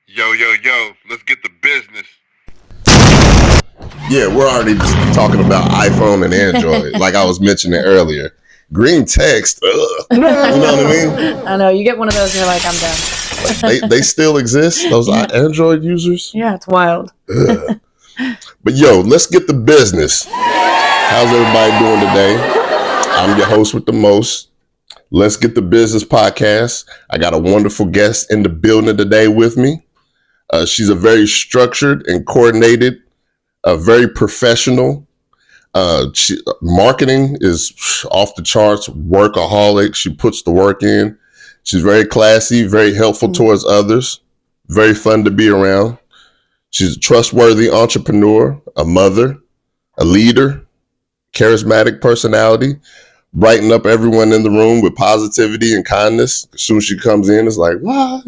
Yo, let's get the business. Yeah, we're already just talking about iPhone and Android, like I was mentioning earlier. Green text, you know what I mean? I know. You get one of those and you're like, I'm done. Like they still exist, those Android users? Yeah, it's wild. Ugh. But yo, let's get the business. How's everybody doing today? I'm your host with the most. Let's Get the Business podcast. I got a wonderful guest in the building today with me. She's a very structured and coordinated, very professional. Marketing is off the charts, workaholic. She puts the work in. She's very classy, very helpful towards others, very fun to be around. She's a trustworthy entrepreneur, a mother, a leader, charismatic personality, brighten up everyone in the room with positivity and kindness. As soon as she comes in, it's like, wow,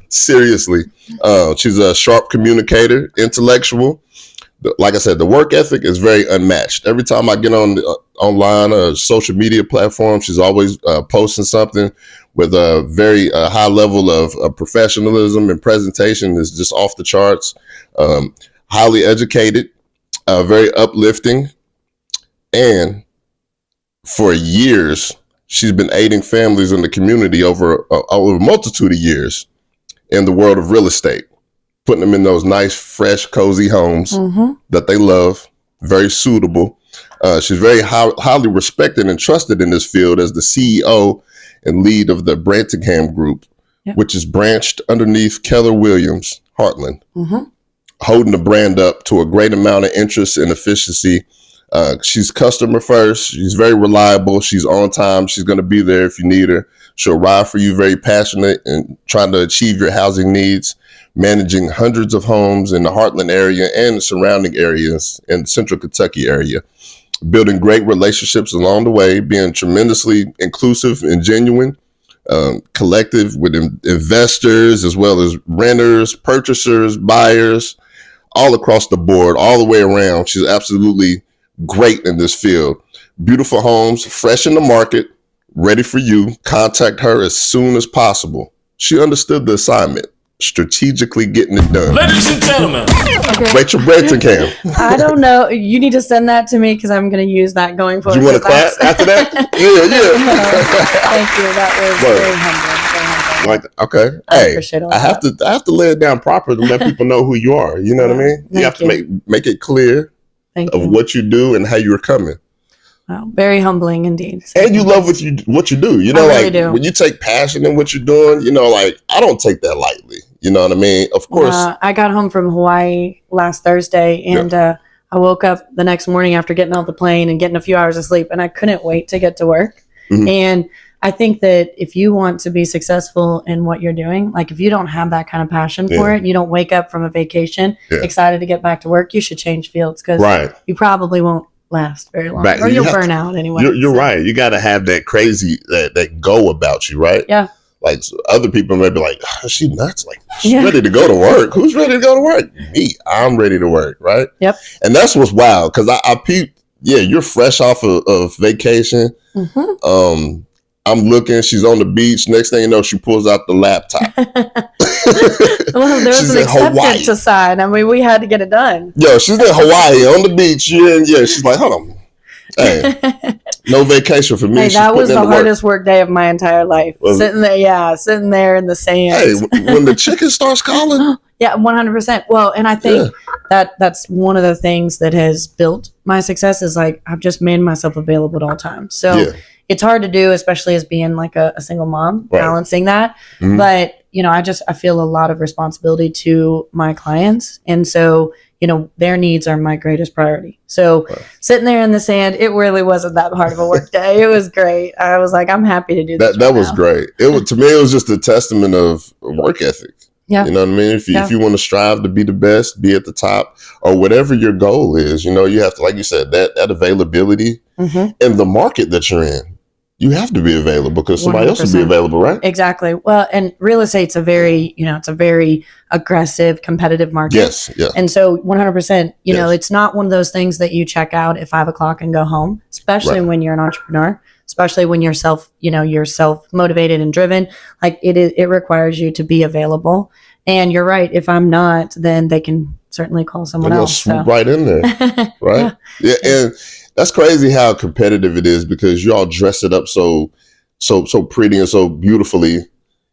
seriously. She's a sharp communicator, intellectual. Like I said, the work ethic is very unmatched. Every time I get online or social media platform, she's always posting something with a very high level of professionalism, and presentation is just off the charts. Highly educated, very uplifting, and for years she's been aiding families in the community over a multitude of years in the world of real estate, putting them in those nice, fresh, cozy homes that they love, very suitable. She's very highly respected and trusted in this field as the CEO and lead of the Brantingham Group, which is branched underneath Keller Williams, Heartland, holding the brand up to a great amount of interest and efficiency. She's customer first. She's very reliable. She's on time. She's going to be there if you need her. She'll ride for you, very passionate and trying to achieve your housing needs, managing hundreds of homes in the Heartland area and the surrounding areas in the Central Kentucky area, building great relationships along the way, being tremendously inclusive and genuine, collective with investors as well as renters, purchasers, buyers, all across the board, all the way around. She's absolutely great in this field. Beautiful homes, fresh in the market, ready for you. Contact her as soon as possible. She understood the assignment, strategically getting it done. Ladies and gentlemen, Rachel Brantingham. I don't know. You need to send that to me because I'm going to use that going forward. You want to clap after that? Yeah. Thank you. That was very humbling. Like, okay. I appreciate all I have to lay it down proper to let people know who you are. You know what I mean? You have to make it clear of what you do and how you're coming. Wow, very humbling indeed. And you love what you do. You know, I really like do. When you take passion in what you're doing, you know, like I don't take that lightly. You know what I mean? Of course. I got home from Hawaii last Thursday, and I woke up the next morning after getting off the plane and getting a few hours of sleep, and I couldn't wait to get to work. And I think that if you want to be successful in what you're doing, like if you don't have that kind of passion for it, you don't wake up from a vacation excited to get back to work, you should change fields because you probably won't last very long, or you'll burn out anyway. You're right. You got to have that crazy, that go about you, right? Yeah. Like other people may be like, oh, she nuts. Like she's ready to go to work. Who's ready to go to work? Me. I'm ready to work. Right. Yep. And that's what's wild. Cause I peeped. Yeah. You're fresh off of vacation. I'm looking, she's on the beach. Next thing you know, she pulls out the laptop. Well, there was an acceptance to sign. I mean, we had to get it done. Yo, she's in Hawaii on the beach. She's like, hold on. Hey, no vacation for me. Hey, that was the hardest work day of my entire life. Sitting there in the sand. Hey, when the chicken starts calling. Yeah, 100%. Well, and I think that's one of the things that has built my success is like I've just made myself available at all times. So it's hard to do, especially as being like a single mom, balancing that. But, you know, I feel a lot of responsibility to my clients. And so, you know, their needs are my greatest priority. So sitting there in the sand, it really wasn't that hard of a work day. It was great. I was like, I'm happy to do this. That was great. To me, it was just a testament of work ethic. Yeah. You know what I mean? If you want to strive to be the best, be at the top, or whatever your goal is, you know, you have to, like you said, that availability in the market that you're in. You have to be available because somebody 100%. Else will be available, right? Exactly. Well, and real estate's a very aggressive, competitive market. Yes. Yeah. And so 100%, you know, it's not one of those things that you check out at 5 o'clock and go home, especially when you're an entrepreneur, especially when you're self-motivated and driven. Like it requires you to be available. And you're right. If I'm not, then they can certainly call someone They're gonna else. swoop right in there, right? Yeah, and that's crazy how competitive it is because you all dress it up so pretty and so beautifully.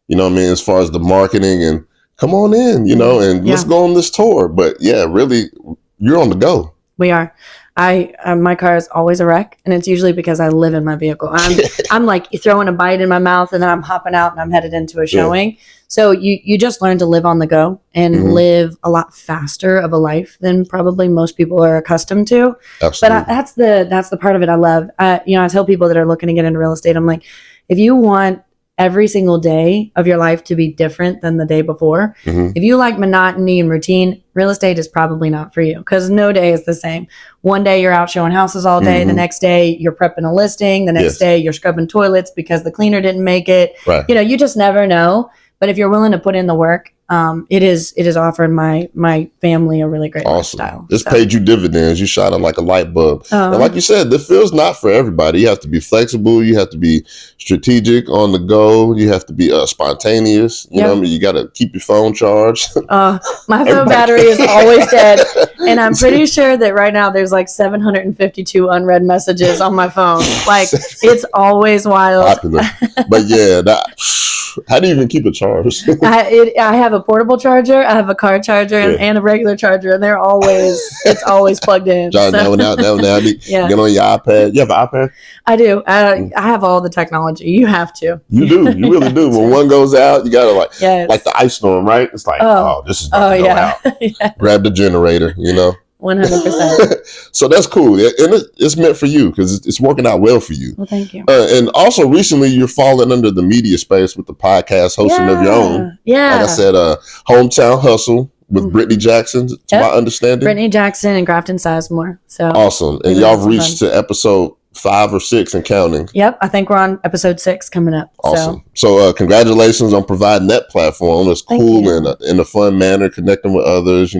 You know what I mean? As far as the marketing and come on in, and let's go on this tour. But yeah, really, you're on the go. We are. My car is always a wreck, and it's usually because I live in my vehicle. I'm like throwing a bite in my mouth, and then I'm hopping out, and I'm headed into a showing. Yeah. So you just learn to live on the go and live a lot faster of a life than probably most people are accustomed to. Absolutely. But that's the part of it I love. I tell people that are looking to get into real estate, I'm like, if you want every single day of your life to be different than the day before. If you like monotony and routine, real estate is probably not for you because no day is the same. One day you're out showing houses all day. The next day you're prepping a listing. The next day you're scrubbing toilets because the cleaner didn't make it. Right. You just never know. But if you're willing to put in the work, it is offering my family a really great lifestyle. It's paid you dividends. You shot it like a light bulb. And like you said, the field's not for everybody. You have to be flexible. You have to be strategic on the go. You have to be spontaneous. You know what I mean? You got to keep your phone charged. My phone battery is always dead. And I'm pretty sure that right now there's like 752 unread messages on my phone. Like it's always wild. Popular. But yeah, how do you even keep it charged? I have a portable charger, I have a car charger, and a regular charger, and it's always plugged in. John, now. Get on your iPad. You have an iPad? I do. I have all the technology. You have to. You do. You really do. When one goes out, you gotta like the ice storm, right? It's like, this is about to go out. Yes. Grab the generator, 100%. So that's cool. And it's meant for you because it's working out well for you. Well, thank you. And also recently you're falling under the media space with the podcast hosting of your own. Yeah. Like I said, Hometown Hustle with Brittany Jackson, to my understanding. Brittany Jackson and Grafton Sizemore. So awesome. And y'all have reached to episode 5 or 6 and counting. Yep. I think we're on episode 6 coming up. Awesome. So congratulations on providing that platform. It's cool and in a fun manner, connecting with others,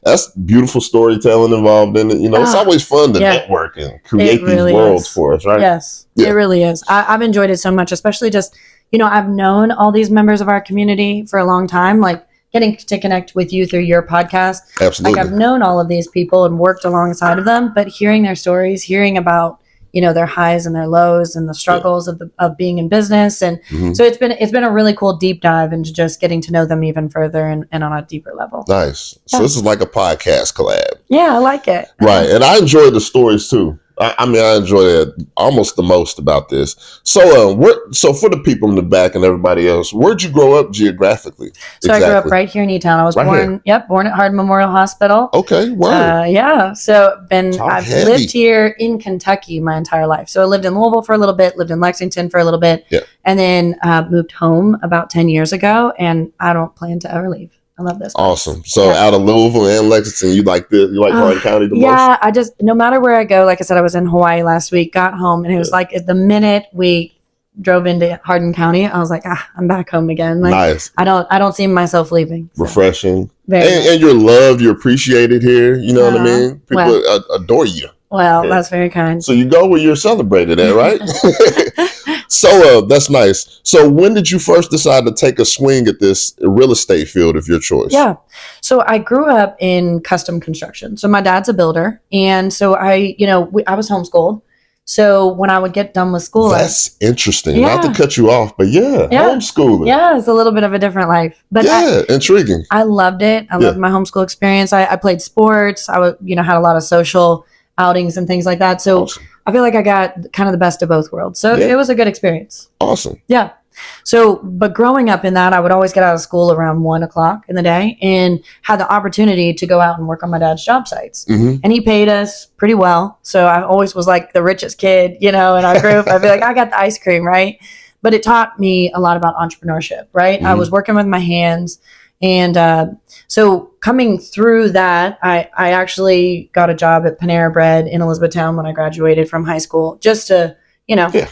That's beautiful storytelling involved in it. It's always fun to network and create these worlds for us, right? Yes, it really is. I've enjoyed it so much, especially just, I've known all these members of our community for a long time, like getting to connect with you through your podcast. Absolutely. Like I've known all of these people and worked alongside of them, but hearing their stories, hearing about their highs and their lows and the struggles of being in business. And so it's been a really cool deep dive into just getting to know them even further and on a deeper level. Nice. So this is like a podcast collab. Yeah, I like it. Right. And I enjoy the stories too. I enjoy it almost the most about this. So for the people in the back and everybody else, where'd you grow up geographically? So I grew up right here in E-Town. I was born at Hardin Memorial Hospital. Okay, wow. Yeah. So I've lived here in Kentucky my entire life. So I lived in Louisville for a little bit, lived in Lexington for a little bit, and then moved home about 10 years ago, and I don't plan to ever leave. I love this place. Awesome. So out of Louisville and Lexington, you like Hardin County the most? Yeah, I just, no matter where I go, like I said, I was in Hawaii last week, got home, and it was like the minute we drove into Hardin County, I was like, I'm back home again. Like, nice. I don't see myself leaving. So. Refreshing. And you're loved, you're appreciated here. You know what I mean? People adore you. Well, that's very kind. So you go where you're celebrated at, right? So that's nice. So when did you first decide to take a swing at this real estate field of your choice? Yeah. So I grew up in custom construction. So my dad's a builder. And so I was homeschooled. So when I would get done with school. That's interesting. Not to cut you off, but homeschooling. Yeah, it's a little bit of a different life. But intriguing. I loved it. I loved my homeschool experience. I played sports. I had a lot of social outings and things like that. So awesome. I feel like I got kind of the best of both worlds. So it was a good experience. Awesome. Yeah. So, but growing up in that, I would always get out of school around 1:00 in the day and had the opportunity to go out and work on my dad's job sites. And he paid us pretty well. So I always was like the richest kid, in our group. I'd be like, I got the ice cream, right? But it taught me a lot about entrepreneurship, right? I was working with my hands. And so coming through that, I actually got a job at Panera Bread in Elizabethtown when I graduated from high school, just to,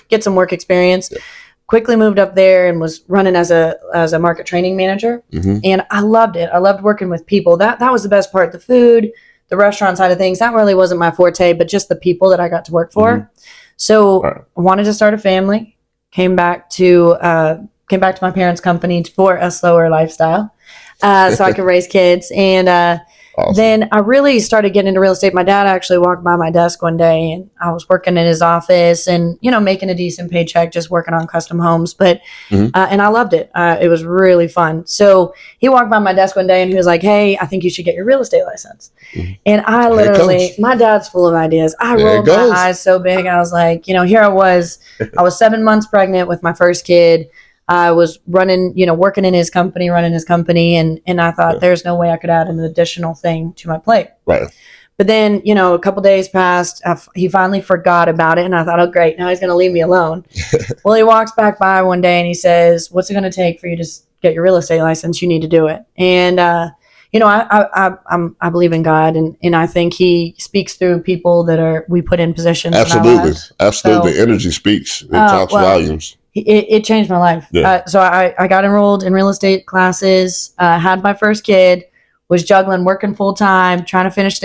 get some work experience. Yeah. Quickly moved up there and was running as a market training manager. And I loved it. I loved working with people. That was the best part. The food, the restaurant side of things, that really wasn't my forte, but just the people that I got to work for. So I wanted to start a family, came back to my parents' company for a slower lifestyle. so I could raise kids. And Awesome. then I really started getting into real estate. My dad actually walked by my desk one day, and I was working in his office and, making a decent paycheck, just working on custom homes. But, and I loved it. It was really fun. So he walked by my desk one day and he was like, "Hey, I think you should get your real estate license." And I literally, my dad's full of ideas. I rolled my eyes so big. I was like, here I was 7 months pregnant with my first kid. I was running, working in his company, running his company. And I thought there's no way I could add an additional thing to my plate. Right. But then, a couple days passed. He finally forgot about it. And I thought, oh, great. Now he's going to leave me alone. Well, he walks back by one day and he says, "What's it going to take for you to get your real estate license? You need to do it." And, I believe in God, and I think He speaks through people that we put in positions. Absolutely. In our lives. Absolutely. So, energy speaks. It talks volumes. It changed my life. Yeah. So I got enrolled in real estate classes, had my first kid, was juggling working full time, trying to finish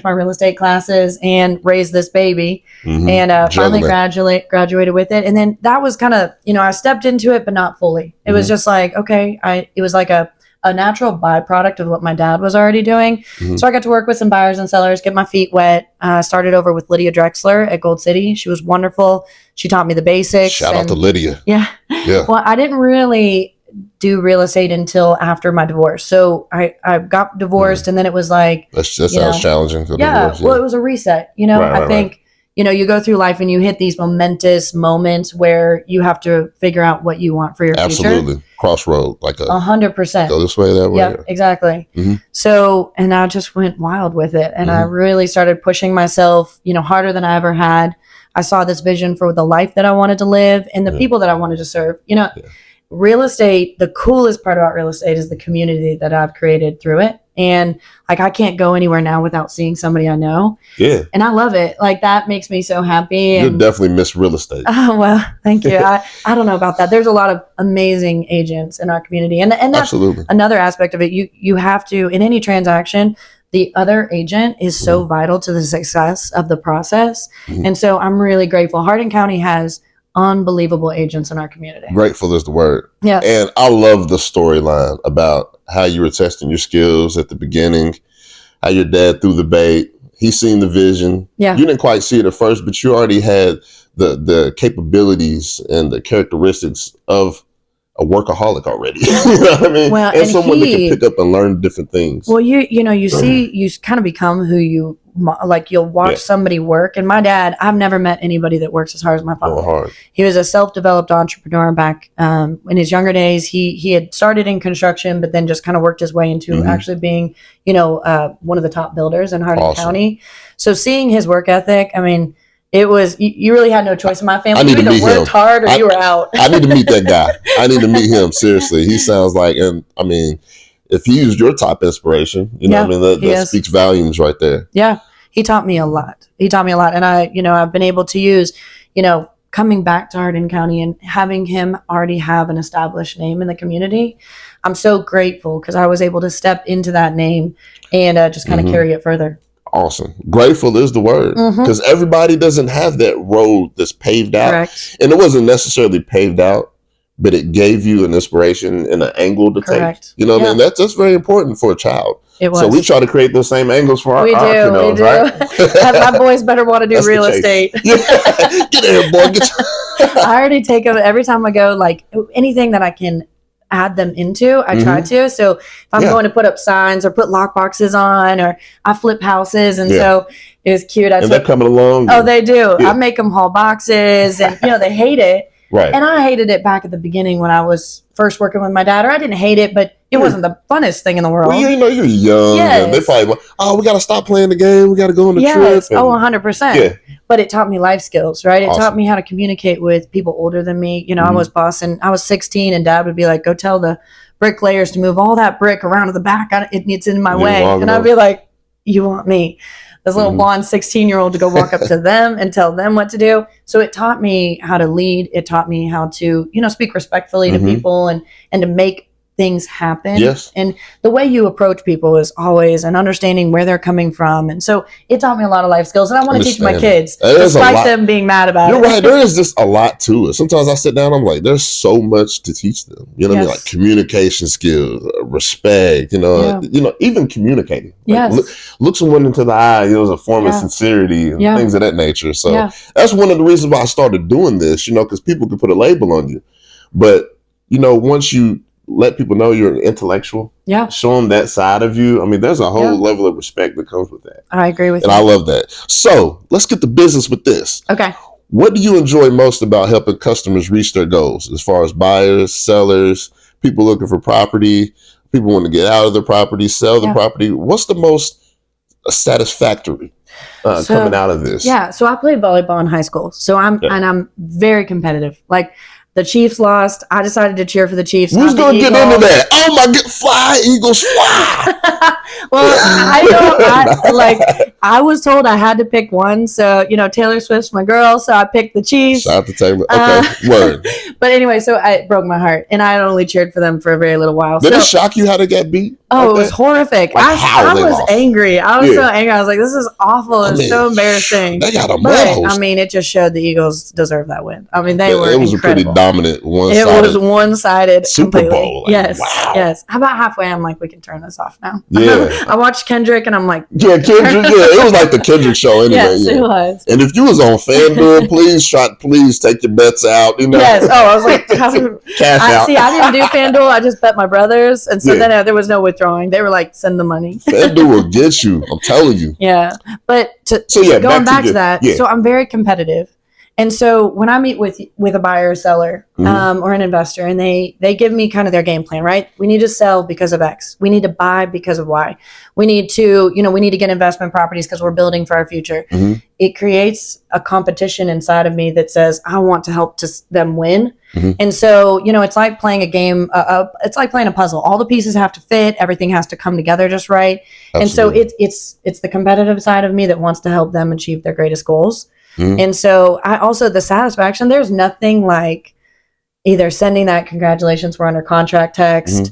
my real estate classes and raise this baby, and finally graduated with it. And then that was kind of, I stepped into it, but not fully. It was just like, okay, it was like a natural byproduct of what my dad was already doing. So I got to work with some buyers and sellers, get my feet wet. Started over with Lydia Drexler at Gold City. She was wonderful. She taught me the basics. Shout out to Lydia. Yeah. Well, I didn't really do real estate until after my divorce. So I got divorced, and then it was like, that sounds challenging. Divorce, well, it was a reset. I think, you go through life and you hit these momentous moments where you have to figure out what you want for your future. Absolutely. Crossroad, like 100%. Go this way, that way. Yeah, exactly. So, and I just went wild with it. And I really started pushing myself, harder than I ever had. I saw this vision for the life that I wanted to live and the people that I wanted to serve. Real estate, the coolest part about real estate is the community that I've created through it. And I can't go anywhere now without seeing somebody I know. Yeah. And I love it. That makes me so happy. You'll definitely miss real estate. Oh, well, thank you. I don't know about that. There's a lot of amazing agents in our community. And that's absolutely another aspect of it. You have to, in any transaction, the other agent is so vital to the success of the process. And so I'm really grateful. Hardin County has unbelievable agents in our community. Grateful is the word. Yeah. And I love the storyline about how you were testing your skills at the beginning, how your dad threw the bait. He seen the vision. Yeah. You didn't quite see it at first, but you already had the capabilities and the characteristics of a workaholic already. You know what I mean? Well, and someone that can pick up and learn different things. Well, you see, you kind of become who you you'll watch somebody work. And my dad, I've never met anybody that works as hard as my father. He was a self-developed entrepreneur back in his younger days. He had started in construction, but then just kind of worked his way into actually being, one of the top builders in Hardin County. So seeing his work ethic, I mean, it was, you really had no choice in my family. You either worked hard or you were out. I need to meet that guy. I need to meet him. Seriously. He sounds like, and I mean, if he was your top inspiration, that speaks volumes right there. Yeah. He taught me a lot. And I've been able to use, coming back to Hardin County and having him already have an established name in the community. I'm so grateful because I was able to step into that name and just kind of carry it further. Awesome. Grateful is the word because everybody doesn't have that road that's paved out. Correct. And it wasn't necessarily paved out, but it gave you an inspiration and an angle to take. You know what I mean? That's very important for a child. It was. So we try to create those same angles for our kiddos, right? My boys better want to do real estate. Get there, boy. I already take them every time I go, anything that I can add them into, I try to. So if I'm going to put up signs or put lock boxes on, or I flip houses. And so it was cute. And they're coming along. Oh, they do. I make them haul boxes and, they hate it. Right. And I hated it back at the beginning when I was first working with my dad, or I didn't hate it, but it wasn't the funnest thing in the world. Well, you're young. Yes. And they're probably like, we got to stop playing the game. We got to go on the trip. And, 100%. Yeah. But it taught me life skills, right? It taught me how to communicate with people older than me. I was bossing. I was 16 and dad would be like, go tell the bricklayers to move all that brick around to the back. It's in my way. And I'd be like, you want me, this little blonde 16-year-old, to go walk up to them and tell them what to do. So it taught me how to lead. It taught me how to, speak respectfully to people and to make things happen. Yes. And the way you approach people is always and understanding where they're coming from. And so it taught me a lot of life skills, and I want to teach my kids, despite them being mad about it. You're right. There is just a lot to it. Sometimes I sit down, I'm like, there's so much to teach them. You know what I mean? Like communication skills, respect, you know, even communicating. Like, look someone into the eye, it was a form of sincerity and things of that nature. So that's one of the reasons why I started doing this, you know, because people can put a label on you. But, you know, once you let people know you're an intellectual, show them that side of you. I mean, there's a whole level of respect that comes with that. I agree with you. And I love that. So let's get to business with this. Okay. What do you enjoy most about helping customers reach their goals as far as buyers, sellers, people looking for property, people want to get out of their property, sell the property? What's the most satisfactory coming out of this? Yeah. So I played volleyball in high school. So I'm very competitive. Like, the Chiefs lost. I decided to cheer for the Chiefs. Who's going to get into that? Oh my God! Fly, Eagles, fly! Well, I was told I had to pick one. So, you know, Taylor Swift's my girl, so I picked the Chiefs. Shout out to Taylor. Okay, word. But anyway, so it broke my heart, and I had only cheered for them for a very little while. Did it shock you how they got beat? Oh, it was horrific. Like I was angry. I was so angry. I was like, this is awful. It's so embarrassing. They got a But, I mean, it just showed the Eagles deserve that win. I mean, they were incredible. A pretty dominant one-sided. It was one-sided Super Bowl. Like, yes. How about halfway? I'm like, we can turn this off now. Yeah. I watched Kendrick, and I'm like, Kendrick. It was like the Kendrick show anyway. Yes, it was. And if you was on FanDuel, please take your bets out. You know. Yes. Oh, I was like, cash out. See, I didn't do FanDuel. I just bet my brothers, and so then there was no withdrawing. They were like, send the money. FanDuel will get you. I'm telling you. Yeah, but going back to that, so I'm very competitive. And so when I meet with a buyer or seller or an investor, and they give me kind of their game plan, right? We need to sell because of X. We need to buy because of Y. We need to get investment properties because we're building for our future. It creates a competition inside of me that says, I want to help them win. And so, it's like playing a game. It's like playing a puzzle. All the pieces have to fit. Everything has to come together just right. Absolutely. And so it's the competitive side of me that wants to help them achieve their greatest goals. And so I also, the satisfaction, there's nothing like either sending that congratulations, we're under contract text,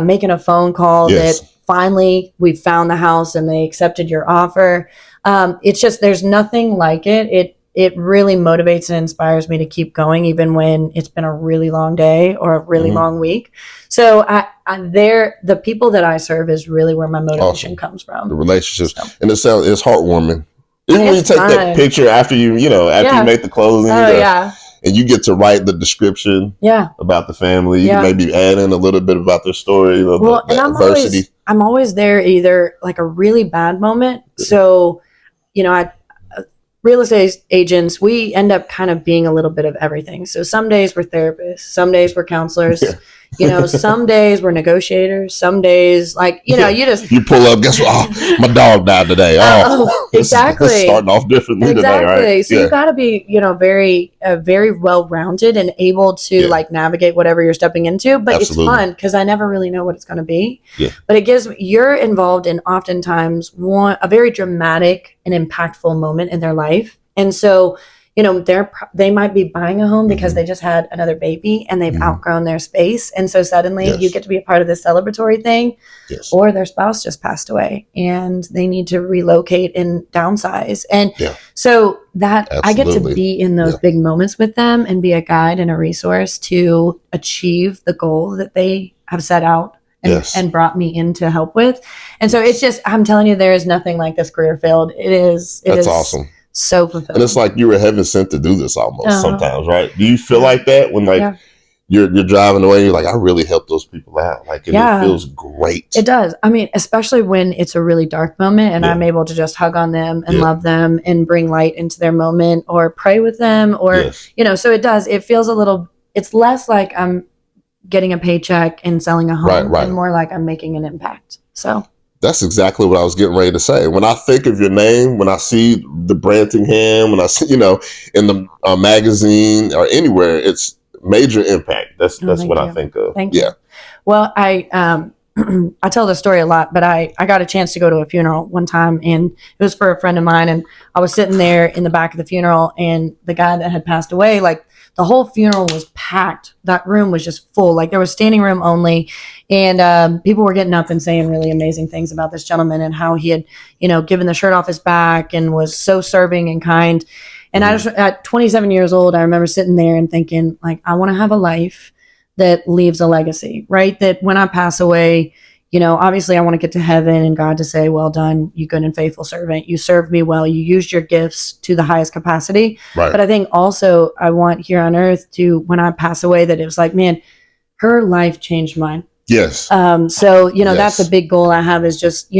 making a phone call that finally we found the house and they accepted your offer. It's just, there's nothing like it. It really motivates and inspires me to keep going, even when it's been a really long day or a really long week. So the people that I serve is really where my motivation comes from. The relationships. So. And it's heartwarming. Even when you take that picture after you make the closing, and you get to write the description about the family, you can maybe add in a little bit about their story, the adversity. I'm always there either like a really bad moment. So, real estate agents, we end up kind of being a little bit of everything. So some days we're therapists, some days we're counselors. Some days we're negotiators. Some days, you pull up. Guess what? Oh, my dog died today. Exactly. It's starting off differently today, right? So you got to be, very well rounded and able to navigate whatever you're stepping into. But It's fun because I never really know what it's going to be. Yeah. But you're involved in oftentimes a very dramatic and impactful moment in their life, and so. They might be buying a home because they just had another baby and they've outgrown their space. And so suddenly you get to be a part of this celebratory thing, or their spouse just passed away and they need to relocate and downsize. And so that I get to be in those big moments with them and be a guide and a resource to achieve the goal that they have set out and brought me in to help with. And so it's just, I'm telling you, there is nothing like this career field. That's awesome. So fulfilling. And it's like you were heaven sent to do this almost sometimes, right? Do you feel like that when you're driving away and you're like, I really helped those people out? It feels great. It does. I mean, especially when it's a really dark moment and I'm able to just hug on them and love them and bring light into their moment or pray with them or, so it does. It feels it's less like I'm getting a paycheck and selling a home and more like I'm making an impact. So. That's exactly what I was getting ready to say. When I think of your name, when I see the Brantingham, when I see, in the magazine or anywhere, it's major impact. That's what I think of. Thank you. Well, I tell this story a lot, but I got a chance to go to a funeral one time, and it was for a friend of mine. And I was sitting there in the back of the funeral, and the guy that had passed away, the whole funeral was packed. That room was just full. Like there was standing room only. And people were getting up and saying really amazing things about this gentleman and how he had, given the shirt off his back and was so serving and kind. And I just, at 27 years old, I remember sitting there and thinking, like, I want to have a life that leaves a legacy, right? That when I pass away, obviously I want to get to heaven and God to say, well done, you good and faithful servant. You served me well. You used your gifts to the highest capacity. Right. But I think also I want here on earth to, when I pass away, that it was like, man, her life changed mine. Yes. So, that's a big goal I have is just,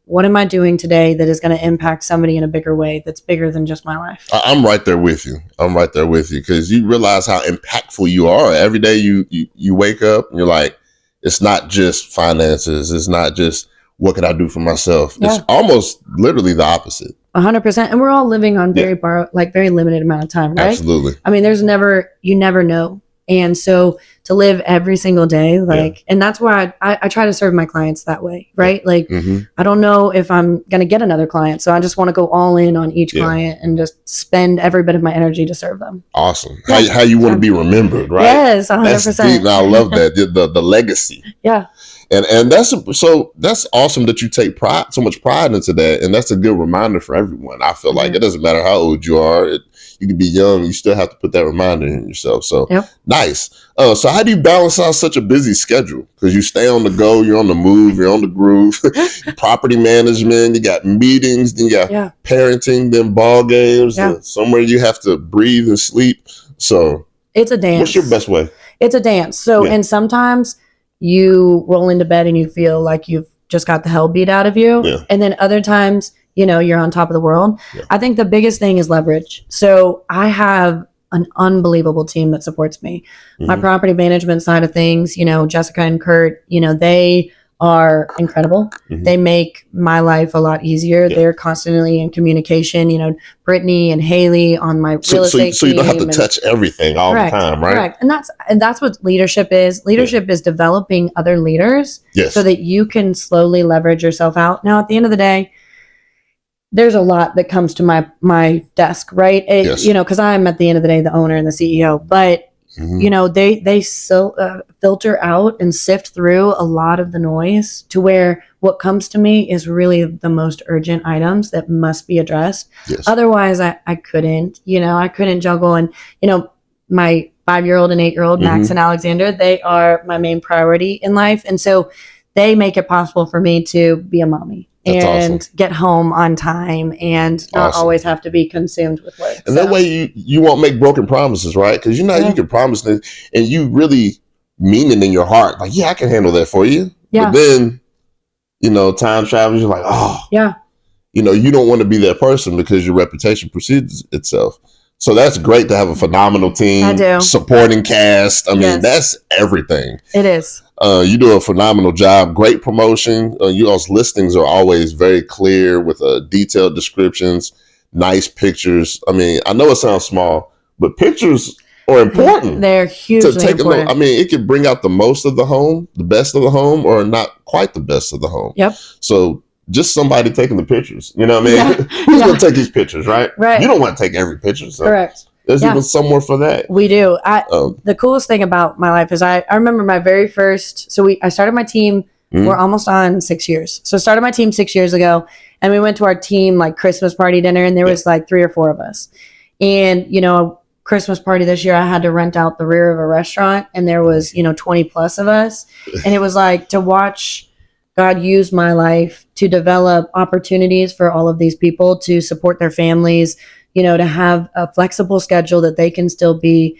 what am I doing today that is going to impact somebody in a bigger way that's bigger than just my life? I'm right there with you. Because you realize how impactful you are. Every day you wake up and you're like, it's not just finances. It's not just what can I do for myself. Yeah. It's almost literally the opposite. 100%. And we're all living on very limited amount of time, right? Absolutely. I mean, you never know. And so to live every single day, and that's why I try to serve my clients that way, right? Like, I don't know if I'm going to get another client. So I just want to go all in on each client and just spend every bit of my energy to serve them. Awesome. Yeah. How you want to be remembered, right? Yes, 100%. That's deep. I love that. The legacy. Yeah. And that's awesome that you take so much pride into that. And that's a good reminder for everyone. I feel like it doesn't matter how old you are. You can be young. You still have to put that reminder in yourself. So nice. So how do you balance out such a busy schedule? Because you stay on the go, you're on the move, you're on the groove, property management, you got meetings, then you got parenting, then ball games, somewhere you have to breathe and sleep. So it's a dance. What's your best way? It's a dance. So, and sometimes you roll into bed and you feel like you've just got the hell beat out of you. Yeah. And then other times, you're on top of the world. Yeah. I think the biggest thing is leverage. So I have an unbelievable team that supports me. My property management side of things, Jessica and Kurt, they are incredible. They make my life a lot easier. Yeah. They're constantly in communication, Brittany and Haley on my real estate team. So you don't have to touch everything all the time, right? Correct. And that's what leadership is. Leadership is developing other leaders so that you can slowly leverage yourself out. Now, at the end of the day, there's a lot that comes to my desk, right? Because I'm at the end of the day the owner and the CEO, but they filter out and sift through a lot of the noise to where what comes to me is really the most urgent items that must be addressed. Yes. Otherwise, I couldn't juggle. And my 5-year-old and 8-year-old Max and Alexander, they are my main priority in life, and so they make it possible for me to be a mommy. That's awesome. Get home on time and not always have to be consumed with work. And that way you won't make broken promises, right? Because you can promise things and you really mean it in your heart. Like, I can handle that for you. Yeah. But then, time travels, you're like, you don't want to be that person because your reputation precedes itself. So that's great to have a phenomenal team. I do. Supporting cast. I mean, that's everything. It is. You do a phenomenal job. Great promotion. Y'all's listings are always very clear with detailed descriptions, nice pictures. I mean, I know it sounds small, but pictures are important. They're hugely important. I mean, it can bring out the most of the home, the best of the home, or not quite the best of the home. Yep. So just somebody taking the pictures. You know what I mean? Who's going to take these pictures, right? Right. You don't want to take every picture. So. Correct. There's even somewhere for that. We do. The coolest thing about my life is I remember my very first, I started my team, we're almost on 6 years. So I started my team 6 years ago and we went to our team Christmas party dinner and there was 3 or 4 of us. And, Christmas party this year, I had to rent out the rear of a restaurant and there was, 20 plus of us. And it was to watch God use my life to develop opportunities for all of these people to support their families, to have a flexible schedule that they can still be,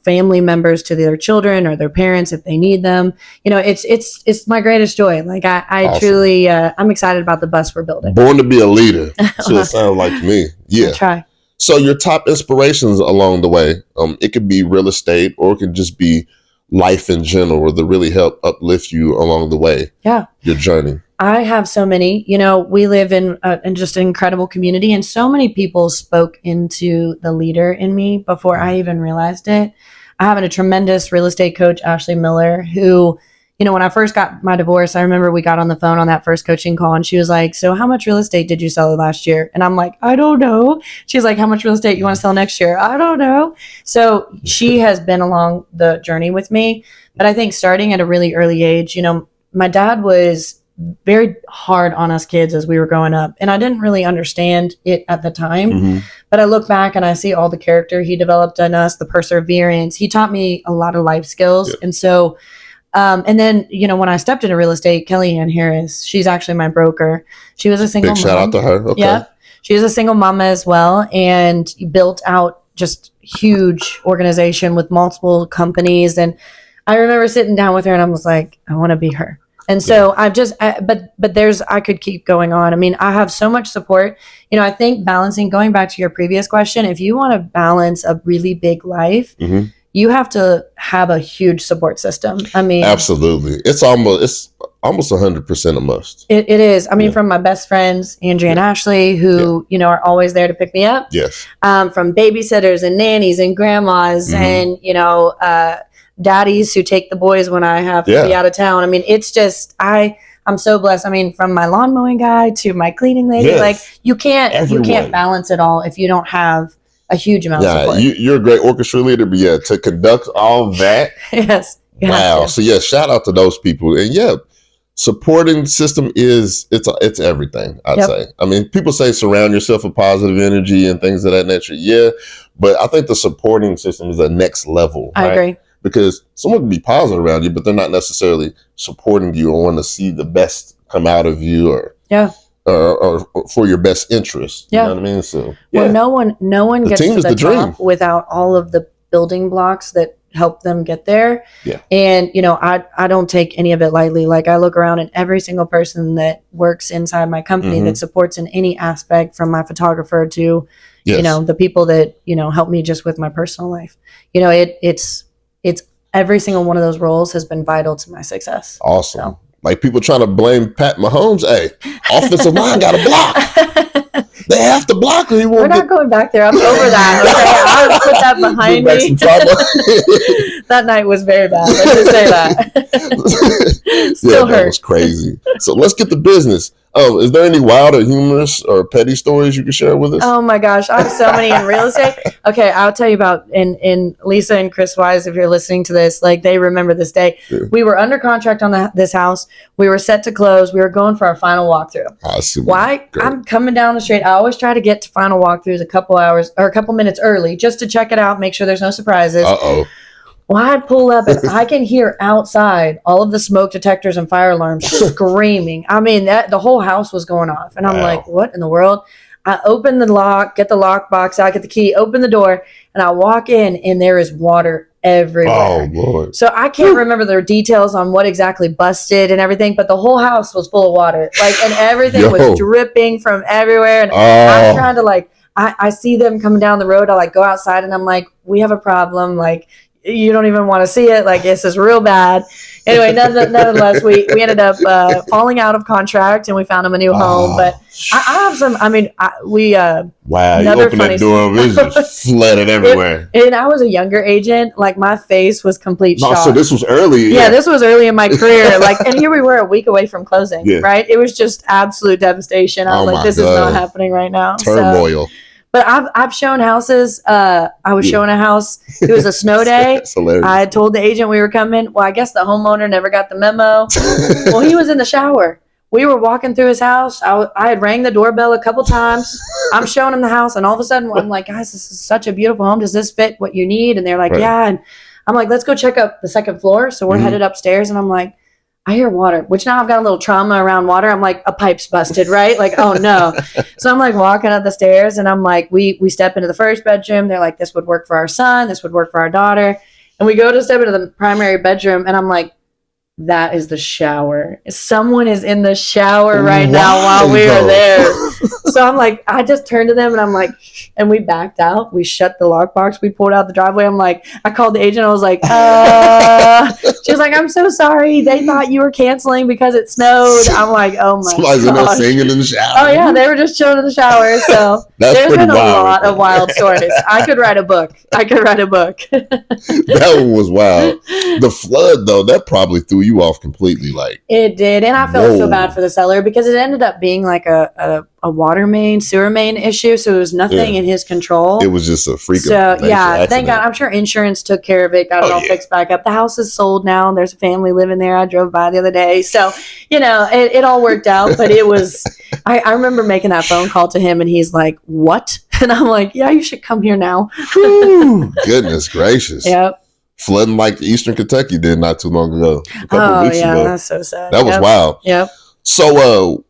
family members to their children or their parents if they need them. It's my greatest joy. I awesome. Truly, I'm excited about the bus we're building. Born to be a leader. So it sounds like to me. Yeah. I try. So your top inspirations along the way, it could be real estate or it could just be life in general that really help uplift you along the way. Yeah. Your journey. I have so many, we live in just an incredible community and so many people spoke into the leader in me before I even realized it. I have a tremendous real estate coach, Ashley Miller, who, when I first got my divorce, I remember we got on the phone on that first coaching call and she was like, so how much real estate did you sell last year? And I'm like, I don't know. She's like, how much real estate you want to sell next year? I don't know. So she has been along the journey with me. But I think starting at a really early age, my dad was very hard on us kids as we were growing up. And I didn't really understand it at the time. But I look back and I see all the character he developed in us, the perseverance. He taught me a lot of life skills. Yeah. And so, and then, when I stepped into real estate, Kellyanne Harris, she's actually my broker. She was a single mom. Big shout out to her. Okay. Yeah. She was a single mama as well. And built out just huge organization with multiple companies. And I remember sitting down with her and I was like, I want to be her. And so I could keep going on. I mean, I have so much support. I think going back to your previous question, if you want to balance a really big life, you have to have a huge support system. I mean, absolutely. It's almost 100% a must. It is. I mean, from my best friends, Andrea and Ashley, who, are always there to pick me up. Yes. From babysitters and nannies and grandmas and, daddies who take the boys when I have to be out of town. I mean, it's just, I'm so blessed. I mean, from my lawn mowing guy to my cleaning lady, like you can't balance it all if you don't have a huge amount of support. You're a great orchestra leader, but to conduct all that. Yes. Wow. So shout out to those people. And supporting system it's everything, I'd say. I mean, people say surround yourself with positive energy and things of that nature. Yeah. But I think the supporting system is the next level. I agree. Because someone can be positive around you, but they're not necessarily supporting you or want to see the best come out of you or for your best interest. You know what I mean? So no one gets to the top without all of the building blocks that help them get there. Yeah. And I don't take any of it lightly. Like I look around and every single person that works inside my company that supports in any aspect, from my photographer to the people that help me just with my personal life. It's every single one of those roles has been vital to my success. Awesome. So. Like people trying to blame Pat Mahomes. Hey, offensive line got a block. They have to block or he won't. We're not going back there. I'm over that. Okay, I'll put that behind me. That night was very bad. Let's just say that. Still hurt. That was crazy. So let's get to business. Is there any wild or humorous or petty stories you can share with us? Oh my gosh, I have so many in real estate. Okay, I'll tell you about in Lisa and Chris Wise, if you're listening to this, like they remember this day. Yeah. We were under contract on this house. We were set to close. We were going for our final walkthrough. Awesome. Why? Great. I'm coming down the street. I always try to get to final walkthroughs a couple minutes early just to check it out, make sure there's no surprises. Uh-oh. Well, I'd pull up and I can hear outside all of the smoke detectors and fire alarms screaming. I mean, the whole house was going off. And I'm like, what in the world? I open the lock, get the lock box out, get the key, open the door, and I walk in and there is water everywhere. Oh, Lord. So I can't remember the details on what exactly busted and everything, but the whole house was full of water. And everything was dripping from everywhere. And I'm trying to I see them coming down the road. I go outside and I'm like, we have a problem. You don't even want to see it. This is real bad. Anyway, nonetheless, we ended up falling out of contract and we found him a new home. But I have some, wow, you opened that door, it was just flooded everywhere. And I was a younger agent. My face was complete shock. So this was early. Yeah, this was early in my career. And here we were a week away from closing, right? It was just absolute devastation. I was this is not happening right now. Turmoil. But I've shown houses. I was showing a house. It was a snow day. That's hilarious. I told the agent we were coming. Well, I guess the homeowner never got the memo. Well, he was in the shower. We were walking through his house. I had rang the doorbell a couple times. I'm showing him the house, and all of a sudden, I'm like, guys, this is such a beautiful home. Does this fit what you need? And they're like, yeah. And I'm like, let's go check out the second floor. So we're headed upstairs, and I'm like, I hear water, which now I've got a little trauma around water. I'm like, a pipe's busted, right? Oh no. So I'm walking up the stairs and I'm like, we step into the first bedroom. They're like, this would work for our son. This would work for our daughter. And we go to step into the primary bedroom and I'm like, that is the shower. Someone is in the shower right now while we are there. So I'm like, I just turned to them and I'm like, shh. And we backed out. We shut the lockbox. We pulled out the driveway. I'm like, I called the agent. I was like, she was like, I'm so sorry. They thought you were canceling because it snowed. I'm like, oh my Somebody's in there gosh. singing in the shower. Oh yeah, they were just chilling in the shower. So there's been a lot of wild stories. I could write a book. That one was wild. The flood though, that probably threw you off completely. Like it did, and I felt so bad for the seller because it ended up being like a water main, sewer main issue. So it was nothing in his control. It was just a freak. So yeah, thank God. I'm sure insurance took care of it, got it all fixed back up. The house is sold now, and there's a family living there. I drove by the other day, so it all worked out. But it was, I remember making that phone call to him, and he's like, "What?" And I'm like, "Yeah, you should come here now." Goodness gracious! Yep. Flooding like Eastern Kentucky did not too long ago. A couple weeks ago. That's so sad. That was wild. Yep. So,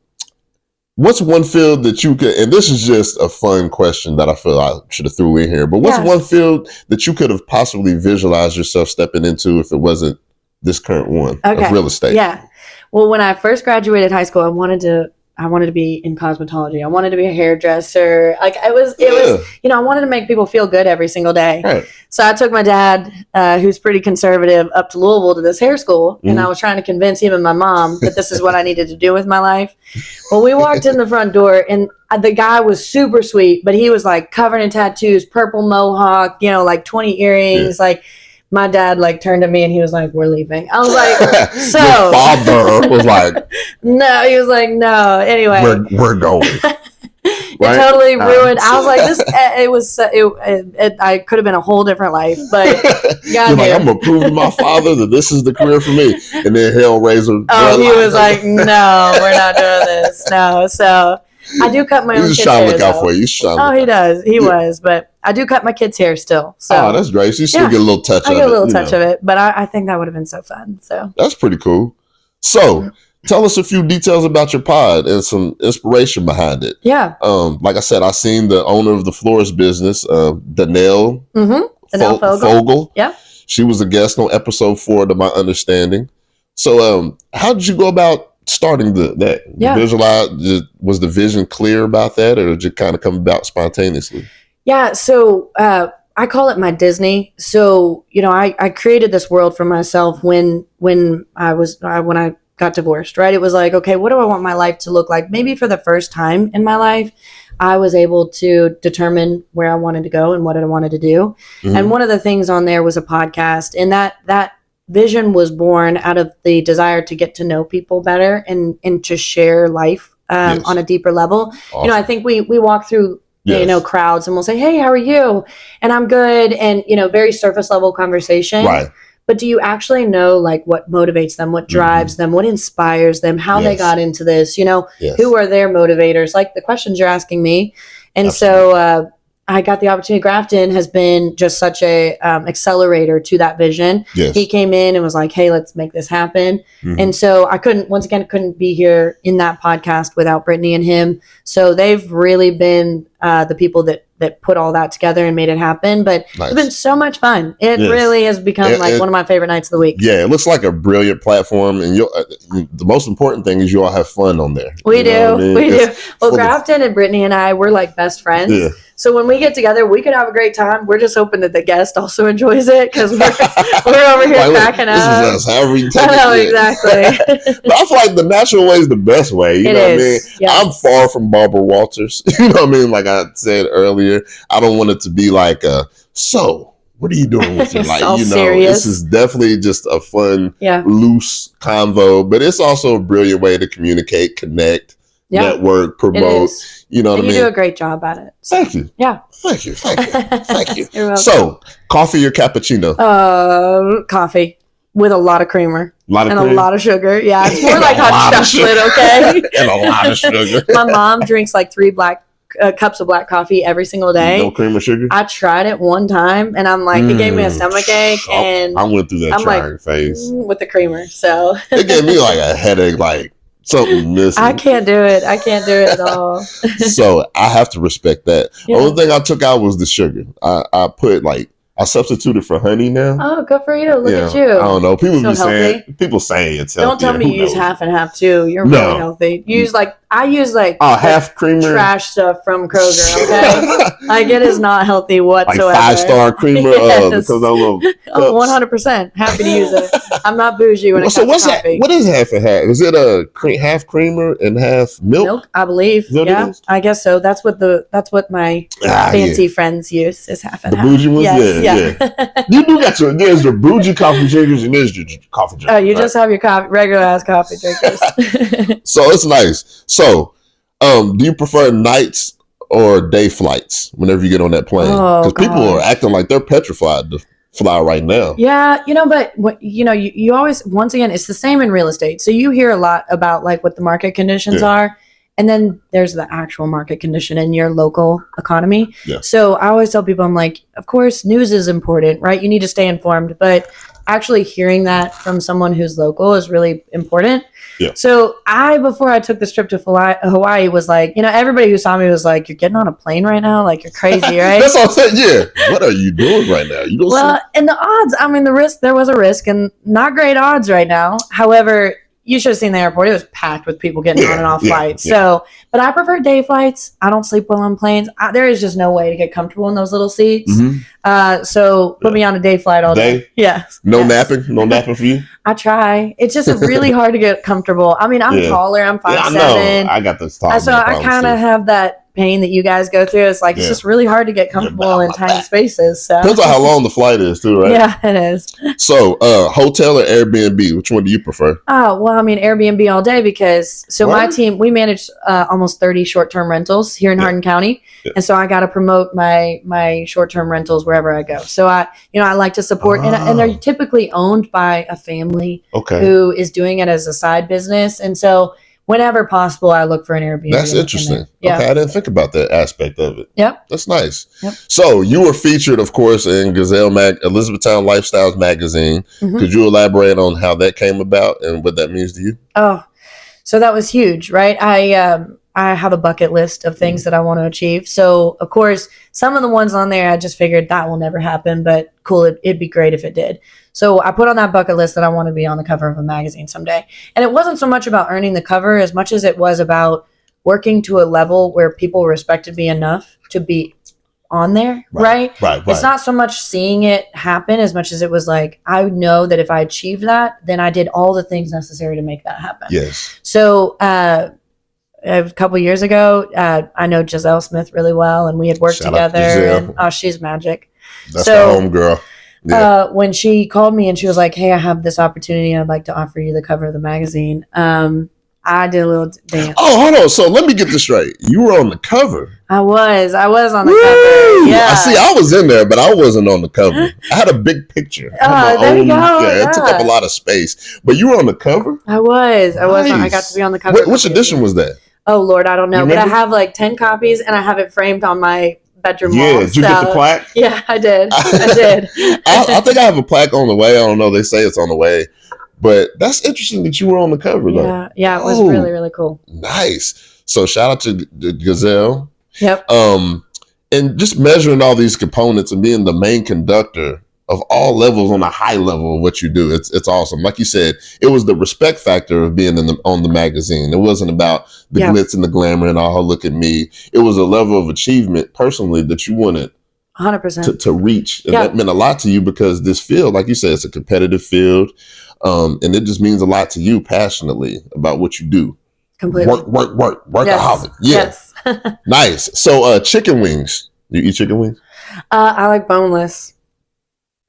what's one field that you could, and this is just a fun question that I feel I should have threw in here, but what's one field that you could have possibly visualized yourself stepping into if it wasn't this current one of real estate? Yeah. Well, when I first graduated high school, I wanted to be in cosmetology. I wanted to be a hairdresser. Like it was, I wanted to make people feel good every single day. Right. So I took my dad, who's pretty conservative, up to Louisville to this hair school. And I was trying to convince him and my mom that this is what I needed to do with my life. Well, we walked in the front door and the guy was super sweet, but he was like covered in tattoos, purple mohawk, like 20 earrings, like. My dad turned to me and he was like, "We're leaving." I was like, "So." Your father was like, "No." He was like, "No." Anyway, we're going. It totally ruined. I was like, "This." I could have been a whole different life, but you're like, I'm gonna prove to my father that this is the career for me. And then Hellraiser. Oh, he was like, "No, we're not doing this." No, so. I do cut my own kids' hair. He's trying to look out for you. He does. He was, but I do cut my kids' hair still. So that's great. So you still get a little touch of it. I get a little touch of it, but I think that would have been so fun. So that's pretty cool. So tell us a few details about your pod and some inspiration behind it. Yeah. Like I said, I seen the owner of the florist business, Danelle Fogel. Yeah. She was a guest on episode 4, to my understanding. So how did you go about starting that? Visualize, was the vision clear about that, or did it kind of come about spontaneously? Yeah, so I call it my Disney. So I created this world for myself when I got divorced. Right, it was like, okay, what do I want my life to look like? Maybe for the first time in my life, I was able to determine where I wanted to go and what I wanted to do. And one of the things on there was a podcast, and that vision was born out of the desire to get to know people better and to share life on a deeper level. Awesome. I think we walk through crowds and we'll say, "Hey, how are you?" And I'm good. And very surface level conversation. Right. But do you actually know what motivates them, what drives them, what inspires them, how they got into this? Who are their motivators? Like the questions you're asking me. And so I got the opportunity. Grafton has been just such a accelerator to that vision. Yes. He came in and was like, "Hey, let's make this happen." And so I couldn't be here in that podcast without Brittany and him. So they've really been the people that put all that together and made it happen. But it's been so much fun. It really has become one of my favorite nights of the week. Yeah, it looks like a brilliant platform. And the most important thing is you all have fun on there. We do. We do. Well, Grafton and Brittany and I, we're like best friends. Yeah. So when we get together, we could have a great time. We're just hoping that the guest also enjoys it because we're over here cracking up. This is us. However you take it. I know, exactly. But I feel like the natural way is the best way. You know what I mean? Yes. I'm far from Barbara Walters. You know what I mean? Like I said earlier, I don't want it to be like so what are you doing with your life? Serious. This is definitely just a fun, loose convo, but it's also a brilliant way to communicate, connect, network, promote. You know what I mean? You do a great job at it. So. Thank you. Yeah. Thank you. Thank you. So, coffee or cappuccino? Coffee with a lot of creamer. A lot of sugar. Yeah, it's more like hot chocolate, okay? And a lot of sugar. My mom drinks 3 black cups of black coffee every single day. No cream or sugar? I tried it one time and I'm like, it gave me a stomach ache. And I went through that trying phase. With the creamer, so. It gave me a headache, something missing. I can't do it at all. So I have to respect that. Yeah. Only thing I took out was the sugar. I I substituted for honey now. Oh, good for you. Look at you. I don't know. People So say it's healthy. Don't tell me you use half and half too. You're really healthy. I use half creamer trash stuff from Kroger. Okay, like it is not healty whatsoever. Like 5-star creamer. Yes. Because I love 100%. Happy to use it. I'm not bougie when it comes to coffee. What is half and half? Is it a half creamer and half milk? Milk, I believe. Yeah, I guess so. That's what my fancy friends use is half and half. The bougie ones, yeah. You do got there's your bougie coffee drinkers and there's your coffee drinkers. Oh, you just have your regular ass coffee drinkers. So it's nice. So, do you prefer nights or day flights whenever you get on that plane? Because people are acting like they're petrified to fly right now. Yeah, but you always, once again, it's the same in real estate. So you hear a lot about like what the market conditions are. And then there's the actual market condition in your local economy. Yeah. So I always tell people, I'm like, of course, news is important, right? You need to stay informed. But actually hearing that from someone who's local is really important. Yeah. So before I took this trip to Hawaii, was like, everybody who saw me was like, you're getting on a plane right now? Like, you're crazy, right? That's what I said. Yeah. What are you doing right now? And the odds, the risk, there was a risk and not great odds right now. However, you should have seen the airport. It was packed with people getting on and off flights. So, but I prefer day flights. I don't sleep well on planes. There is just no way to get comfortable in those little seats. Mm-hmm. So put me on a day flight all day. Yes. No napping? No napping for you? I try. It's just really hard to get comfortable. I'm taller. I'm 5'7". I know. I got this tall. So I kind of have that pain that you guys go through. It's like, it's just really hard to get comfortable in tiny spaces. So. Depends on how long the flight is too, right? Yeah, it is. So hotel or Airbnb, which one do you prefer? Oh, well, Airbnb all day because my team, we manage almost 30 short-term rentals here in Hardin County. Yeah. And so I got to promote my short-term rentals wherever I go. So I like to support and they're typically owned by a family who is doing it as a side business. And so whenever possible, I look for an Airbnb. That's interesting. Yeah. Okay, I didn't think about that aspect of it. Yep. That's nice. Yep. So you were featured, of course, in Elizabethtown Lifestyles magazine. Mm-hmm. Could you elaborate on how that came about and what that means to you? Oh, so that was huge, right? I have a bucket list of things that I want to achieve. So, of course, some of the ones on there, I just figured that will never happen, but cool, it'd be great if it did. So I put on that bucket list that I want to be on the cover of a magazine someday. And it wasn't so much about earning the cover as much as it was about working to a level where people respected me enough to be on there, right? It's not so much seeing it happen as much as it was like, I know that if I achieved that, then I did all the things necessary to make that happen. Yes. So, a couple of years ago, I know Giselle Smith really well, and we had worked together. And, she's magic. That's the home girl. Yeah. When she called me and she was like, "Hey, I have this opportunity. I'd like to offer you the cover of the magazine." I did a little dance. Oh, hold on. So let me get this straight. You were on the cover. I was on the cover. Yeah. I was in there, but I wasn't on the cover. I had a big picture. There you go. Yeah, it took up a lot of space. But you were on the cover? I was. Nice. I got to be on the cover. Which edition was that? Oh, Lord, I don't know. But I have like 10 copies, and I have it framed on my bedroom wall. Did you get the plaque? Yeah, I did. I did. I think I have a plaque on the way. I don't know. They say it's on the way. But that's interesting that you were on the cover, though. Yeah, it was really, really cool. Nice. So shout out to Gazelle. Yep. And just measuring all these components and being the main conductor of all levels on a high level of what you do. It's awesome. Like you said, it was the respect factor of being on the magazine. It wasn't about the glitz and the glamour and look at me. It was a level of achievement personally that you wanted 100% to reach. And that meant a lot to you because this field, like you said, it's a competitive field. And it just means a lot to you passionately about what you do. Completely. Workaholic. Yes. Yeah. Nice. So chicken wings. You eat chicken wings? I like boneless.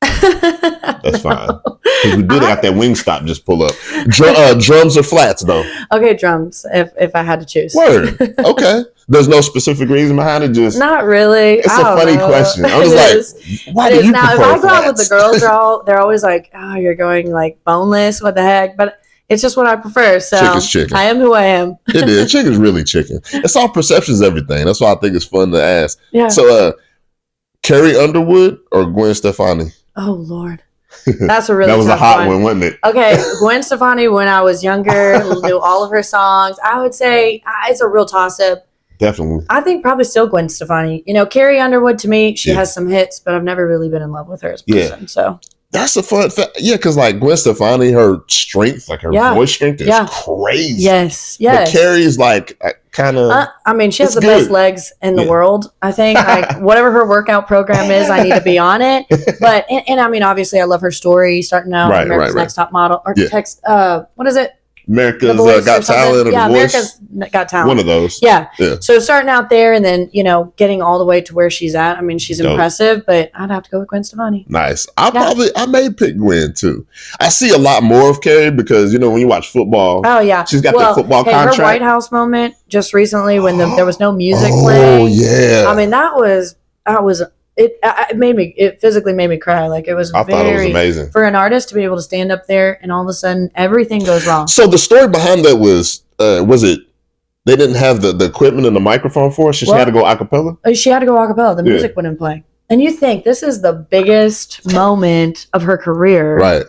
That's fine. Because we did got that Wingstop just pull up. Drums or flats though? Okay, drums. If I had to choose. Word. Okay. There's no specific reason behind it. Just not really. It's a funny question. I was like, why do you now, prefer if I go out with the girls, they're always like, "Oh, you're going like boneless. What the heck?" But it's just what I prefer. So chicken's chicken. I am who I am. It is. Chicken's really chicken. It's all perceptions, everything. That's why I think it's fun to ask. Yeah. So, Carrie Underwood or Gwen Stefani? Oh Lord, that's a really that was tough a hot one, wasn't it? Okay, Gwen Stefani. When I was younger, knew all of her songs. I would say it's a real toss up. Definitely. I think probably still Gwen Stefani. You know, Carrie Underwood, to me, she has some hits, but I've never really been in love with her as a person. So that's a fun fact. Yeah, because like Gwen Stefani, her strength, like her voice strength is crazy. Yes. But Carrie is like kind of. I mean, she has the best legs in the world, I think. Like, whatever her workout program is, I need to be on it. But, and I mean, obviously, I love her story starting out. America's Next Top Model. Or what is it? America's Got Talent. Or America's Got Talent. One of those. Yeah. So starting out there and then, you know, getting all the way to where she's at. I mean, she's impressive, but I'd have to go with Gwen Stefani. Nice. I may pick Gwen too. I see a lot more of Carrie because, you know, when you watch football. Oh, yeah. She's got that football contract. Her White House moment just recently when there was no music playing. Oh, yeah. I mean, that was it physically made me cry. Like I thought it was amazing for an artist to be able to stand up there and all of a sudden everything goes wrong. So the story behind that was it they didn't have the equipment and the microphone for her? She had to go a cappella? She had to go a cappella. The music wouldn't play. And you think this is the biggest moment of her career. Right.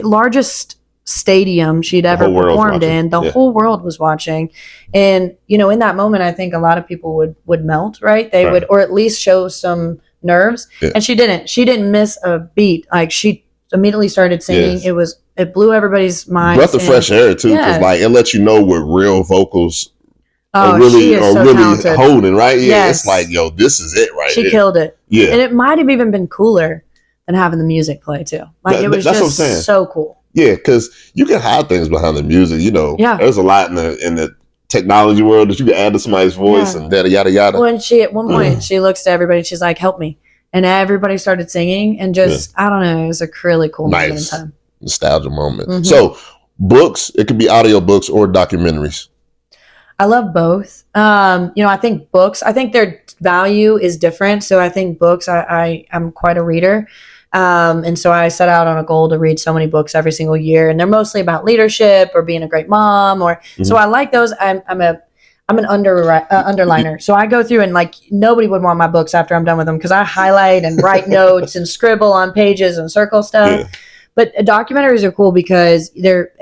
Largest stadium she'd ever performed in. The whole world was watching. And, you know, in that moment, I think a lot of people would melt, right? They would, or at least show some nerves. Yeah. And she didn't. She didn't miss a beat. Like, she immediately started singing. Yes. It blew everybody's mind. Breath of fresh air, too, because, like, it lets you know what real vocals are really talented. Holding, right? Yeah, yes. It's like, yo, this is it right here. She killed it. Yeah. And it might have even been cooler than having the music play, too. Like, it was just so cool. Yeah, because you can hide things behind the music. You know, there's a lot in the technology world that you can add to somebody's voice and yada yada yada. When she at one point she looks to everybody, she's like, "Help me!" And everybody started singing, and just I don't know, it was a really cool moment in time. Nostalgia moment. Mm-hmm. So books, it could be audio books or documentaries. I love both. You know, I think their value is different. So I think books, I'm quite a reader. And so I set out on a goal to read so many books every single year, and they're mostly about leadership or being a great mom, or so I like those. I'm an underliner, so I go through and like nobody would want my books after I'm done with them because I highlight and write notes and scribble on pages and circle stuff. Yeah. But documentaries are cool because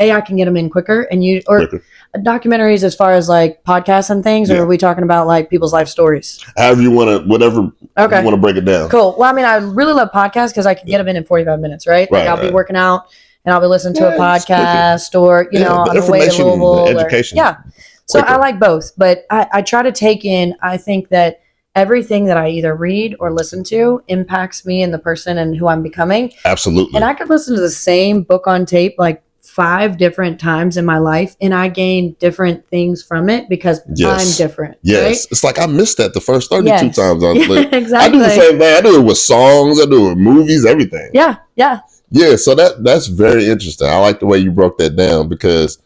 I can get them in quicker, and documentaries as far as like podcasts and things, or are we talking about like people's life stories? However you want to, whatever you want to break it down. Cool. Well, I mean, I really love podcasts because I can get them in 45 minutes, right? Like I'll be working out and I'll be listening to a podcast or, you know, on the way to Louisville. Education. So I like both, but I try to take in, I think that everything that I either read or listen to impacts me and the person and who I'm becoming. Absolutely. And I could listen to the same book on tape like 5 different times in my life, and I gain different things from it because I'm different. Yes. Right? It's like I missed that the first 32 times. Exactly. I do the same thing. I do it with songs. I do it with movies, everything. Yeah. So that's very interesting. I like the way you broke that down because,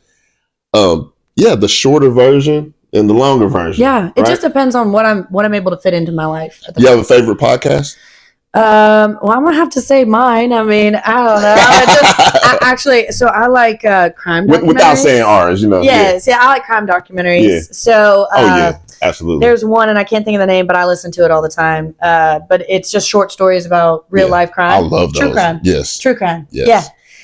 the shorter version and the longer version. Yeah, it just depends on what I'm able to fit into my life. You have a favorite podcast? Well, I'm gonna have to say mine. I mean, I don't know. I like crime documentaries. Without saying ours, you know. Yes, I like crime documentaries. Yeah. So, absolutely. There's one, and I can't think of the name, but I listen to it all the time. But it's just short stories about real life crime. I love those. True crime. Yes. True crime. Yes. Yeah.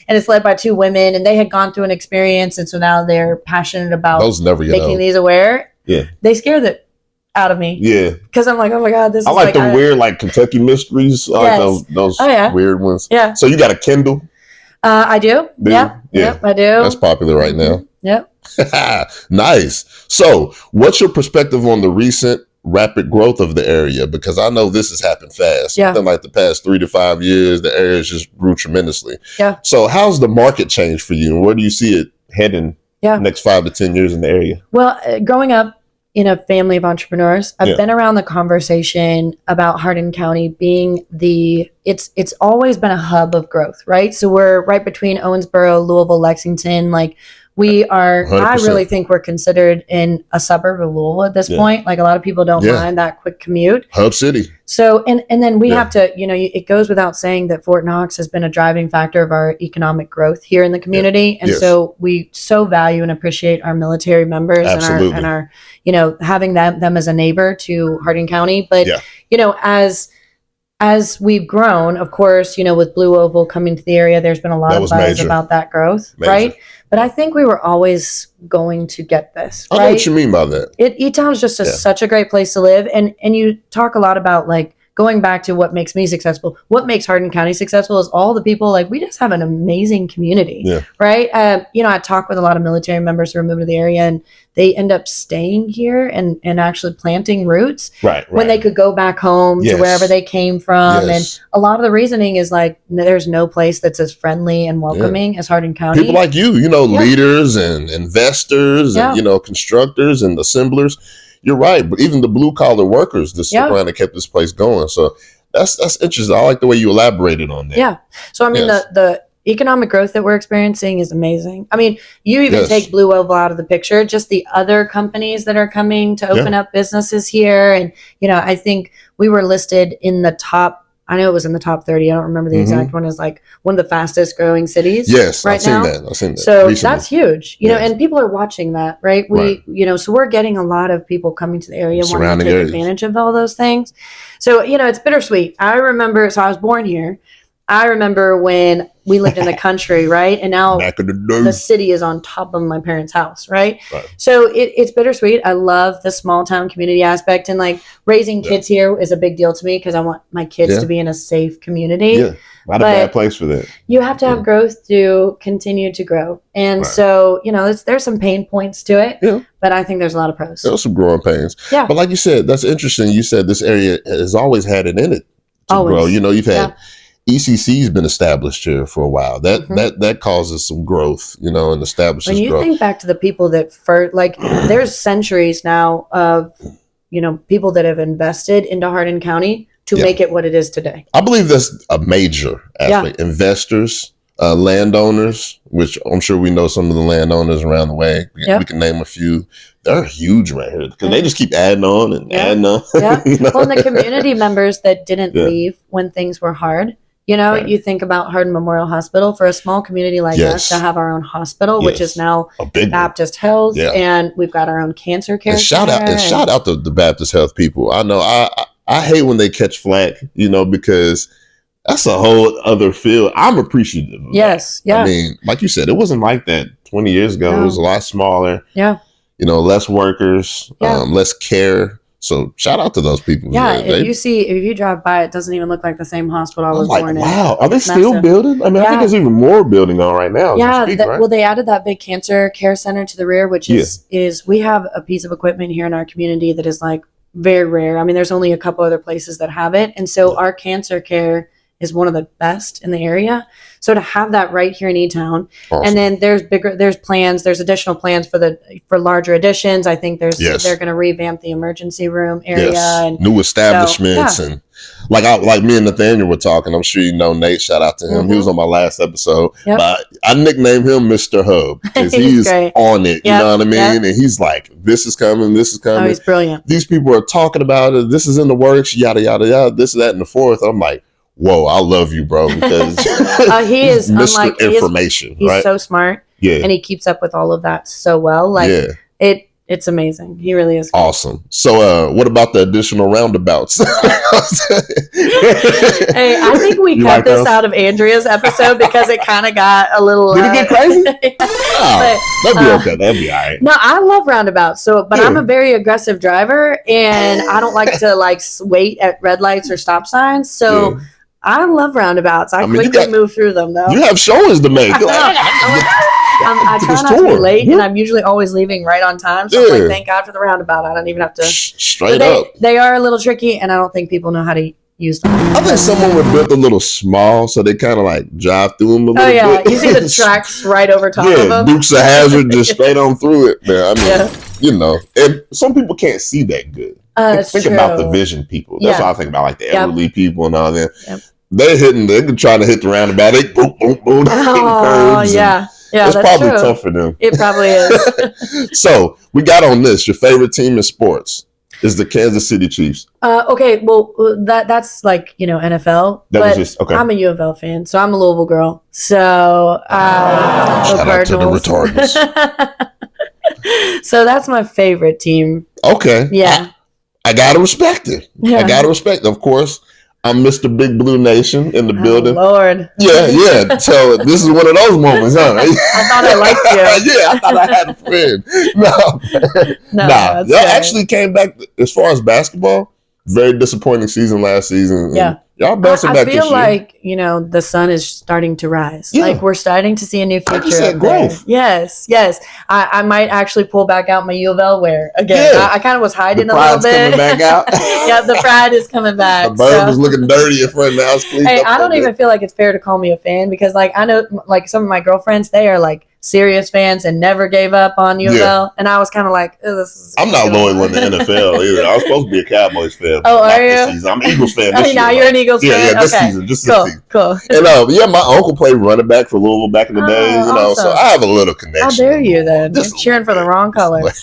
And it's led by 2 women, and they had gone through an experience, and so now they're passionate about making these aware. Yeah. They scare the out of me. Yeah. Because I'm like, oh my God, this is like the weird, like Kentucky mysteries. I like those weird ones. Yeah. So you got a Kindle? I do. Yep, I do. That's popular right now. Yep. Nice. So what's your perspective on the recent rapid growth of the area? Because I know this has happened fast. Yeah. Within like the past 3 to 5 years, the area just grew tremendously. Yeah. So how's the market changed for you, and where do you see it heading next 5 to 10 years in the area? Well, growing up in a family of entrepreneurs, I've been around the conversation about Hardin County being it's always been a hub of growth, right? So we're right between Owensboro, Louisville, Lexington. Like we are, 100%. I really think we're considered in a suburb of Louisville at this point. Like a lot of people don't mind that quick commute. Hub city. So, and then we have to, it goes without saying that Fort Knox has been a driving factor of our economic growth here in the community. And so we so value and appreciate our military members and our, having them as a neighbor to Hardin County. But, as as we've grown, of course, with Blue Oval coming to the area, there's been a lot of buzz about that growth, right? But I think we were always going to get this, right? I know what you mean by that. E-Town is just such a great place to live. And you talk a lot about like going back to what makes me successful. What makes Hardin County successful is all the people, like we just have an amazing community, right? I talk with a lot of military members who are moving to the area and they end up staying here and actually planting roots when they could go back home to wherever they came from. And a lot of the reasoning is like, there's no place that's as friendly and welcoming as Hardin County. People like you, leaders and investors and, constructors and assemblers. You're right, but even the blue collar workers that stuck around and kept this place going. So that's interesting. I like the way you elaborated on that. Yeah. So I mean, the economic growth that we're experiencing is amazing. I mean, you even take Blue Oval out of the picture, just the other companies that are coming to open up businesses here, and I think we were listed in the top. I know it was in the top 30. I don't remember the exact one. Is like one of the fastest growing cities. Yes, right now. I've seen that. So recently. That's huge, and people are watching that, right? So we're getting a lot of people coming to the area wanting to take advantage of all those things. So, it's bittersweet. I remember, so I was born here. I remember when we lived in the country, right? And now the city is on top of my parents' house, right? So it's bittersweet. I love the small town community aspect, and like raising kids here is a big deal to me because I want my kids to be in a safe community. Yeah, not a bad place for that. You have to have growth to continue to grow. And so, there's some pain points to it, but I think there's a lot of pros. There's some growing pains. Yeah. But like you said, that's interesting. You said this area has always had it in it to grow. You've had ECC's been established here for a while. That causes some growth, and establishes growth. When you think back to the people that there's centuries now of, people that have invested into Hardin County to make it what it is today. I believe that's a major aspect. Investors, landowners, which I'm sure we know some of the landowners around the way. We can name a few. They're huge right here because they just keep adding on and adding on. Yeah. Well, and the community members that didn't leave when things were hard. You think about Hardin Memorial Hospital, for a small community like us to have our own hospital, which is now Baptist Health, and we've got our own cancer care. And shout out to the Baptist Health people. I know I hate when they catch flack, because that's a whole other field. I'm appreciative of that. I mean, like you said, it wasn't like that 20 years ago. No. It was a lot smaller. Yeah. Less workers, less care. So shout out to those people. Yeah, if you drive by, it doesn't even look like the same hospital I was born in. Wow, are they still building? I mean, I think there's even more building on right now. Yeah, well, they added that big cancer care center to the rear, which is we have a piece of equipment here in our community that is like very rare. I mean, there's only a couple other places that have it, and so our cancer care is one of the best in the area. So to have that right here in E-Town, and then there's additional plans for larger additions. I think they're going to revamp the emergency room area and new establishments, and like me and Nathaniel were talking. I'm sure Nate. Shout out to him. He was on my last episode. But I nicknamed him Mr. Hub because he's on it. You know what I mean? And he's like, "This is coming. This is coming." Oh, he's brilliant. These people are talking about it. This is in the works. Yada yada yada. This, that, and the fourth. I'm like, whoa, I love you, bro, because he is Mr. Information. He's so smart, and he keeps up with all of that so well. It's amazing. He really is. Awesome. So, what about the additional roundabouts? Hey, I think we cut this out of Andrea's episode because it kind of got a little. Did it get crazy? That'd be okay. That'd be all right. No, I love roundabouts. But I'm a very aggressive driver, and I don't like to wait at red lights or stop signs. So. Yeah. I love roundabouts. I quickly move through them, though. You have showings to make. I try not to be late, and I'm usually always leaving right on time. So I'm like, thank God for the roundabout. I don't even have to. Straight up. They are a little tricky, and I don't think people know how to use them. I think someone would build a little small, so they kind of drive through them a little bit. Oh, yeah. You see the tracks right over top of them. Dukes of Hazzard just straight on through it. Man, I mean, and some people can't see that good. Think about the vision people. That's what I think about, the elderly people and all that. Yep. They're trying to hit the roundabout. They boom, boom, boom. Oh, yeah. Yeah, it's probably tough for them. It probably is. So we got on this. Your favorite team in sports is the Kansas City Chiefs. Okay, well that's NFL. I'm a U of L fan, so I'm a Louisville girl. So shout out to the retardants. So that's my favorite team. Okay. Yeah. I gotta respect it. Yeah. I gotta respect it. Of course, I'm Mr. Big Blue Nation in the building. Lord. Yeah. So this is one of those moments, huh? I thought I liked you. Yeah, I thought I had a friend. Nah. Y'all actually came back as far as basketball. Very disappointing season last season. Yeah. Y'all bouncing back this year. I feel like, the sun is starting to rise. Yeah. Like we're starting to see a new future. Like you said, growth. Yes. I might actually pull back out my U of L wear again. Yeah. I kind of was hiding the a little bit. Coming back out. Yeah, the pride is coming back. The bird was looking dirty in front of the house. Hey, I don't even feel like it's fair to call me a fan because I know some of my girlfriends, they are serious fans and never gave up on U of L. And I was kind of like, oh, this is. I'm not loyal in the NFL either. I was supposed to be a Cowboys fan. Oh, are you? This season. I'm an Eagles fan. This year, now you're an Eagles fan. Yeah, this okay. season. Just cool, this season. Cool. And my uncle played running back for Louisville back in the day. Awesome. So I have a little connection. How dare you then? You're cheering for the wrong colors.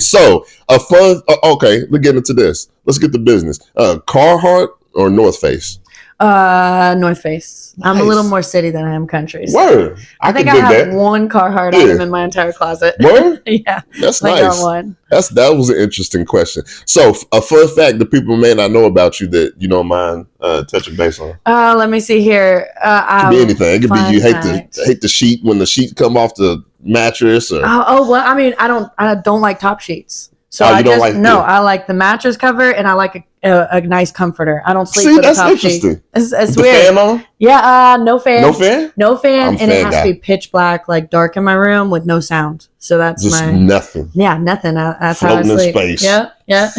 So a fun. Okay, let's get into this. Let's get to business. Carhartt or North Face? North Face. Nice. I'm a little more city than I am country. So Word. I think I have one Carhartt item in my entire closet. Word? Yeah. That's nice. One. That was an interesting question. So a fun fact that people may not know about you that you don't mind touching base on. Let me see here. It could be anything. It could be you hate the sheet when the sheet come off the mattress or well, I mean, I don't like top sheets. So I like the mattress cover and I like a nice comforter. I don't sleep with a top sheet. It's weird. Fan on? Yeah, no fan. No fan? No fan, and it has to be pitch black, dark in my room with no sound. So that's just nothing. Yeah, nothing. That's floating how I sleep. In space. Yeah.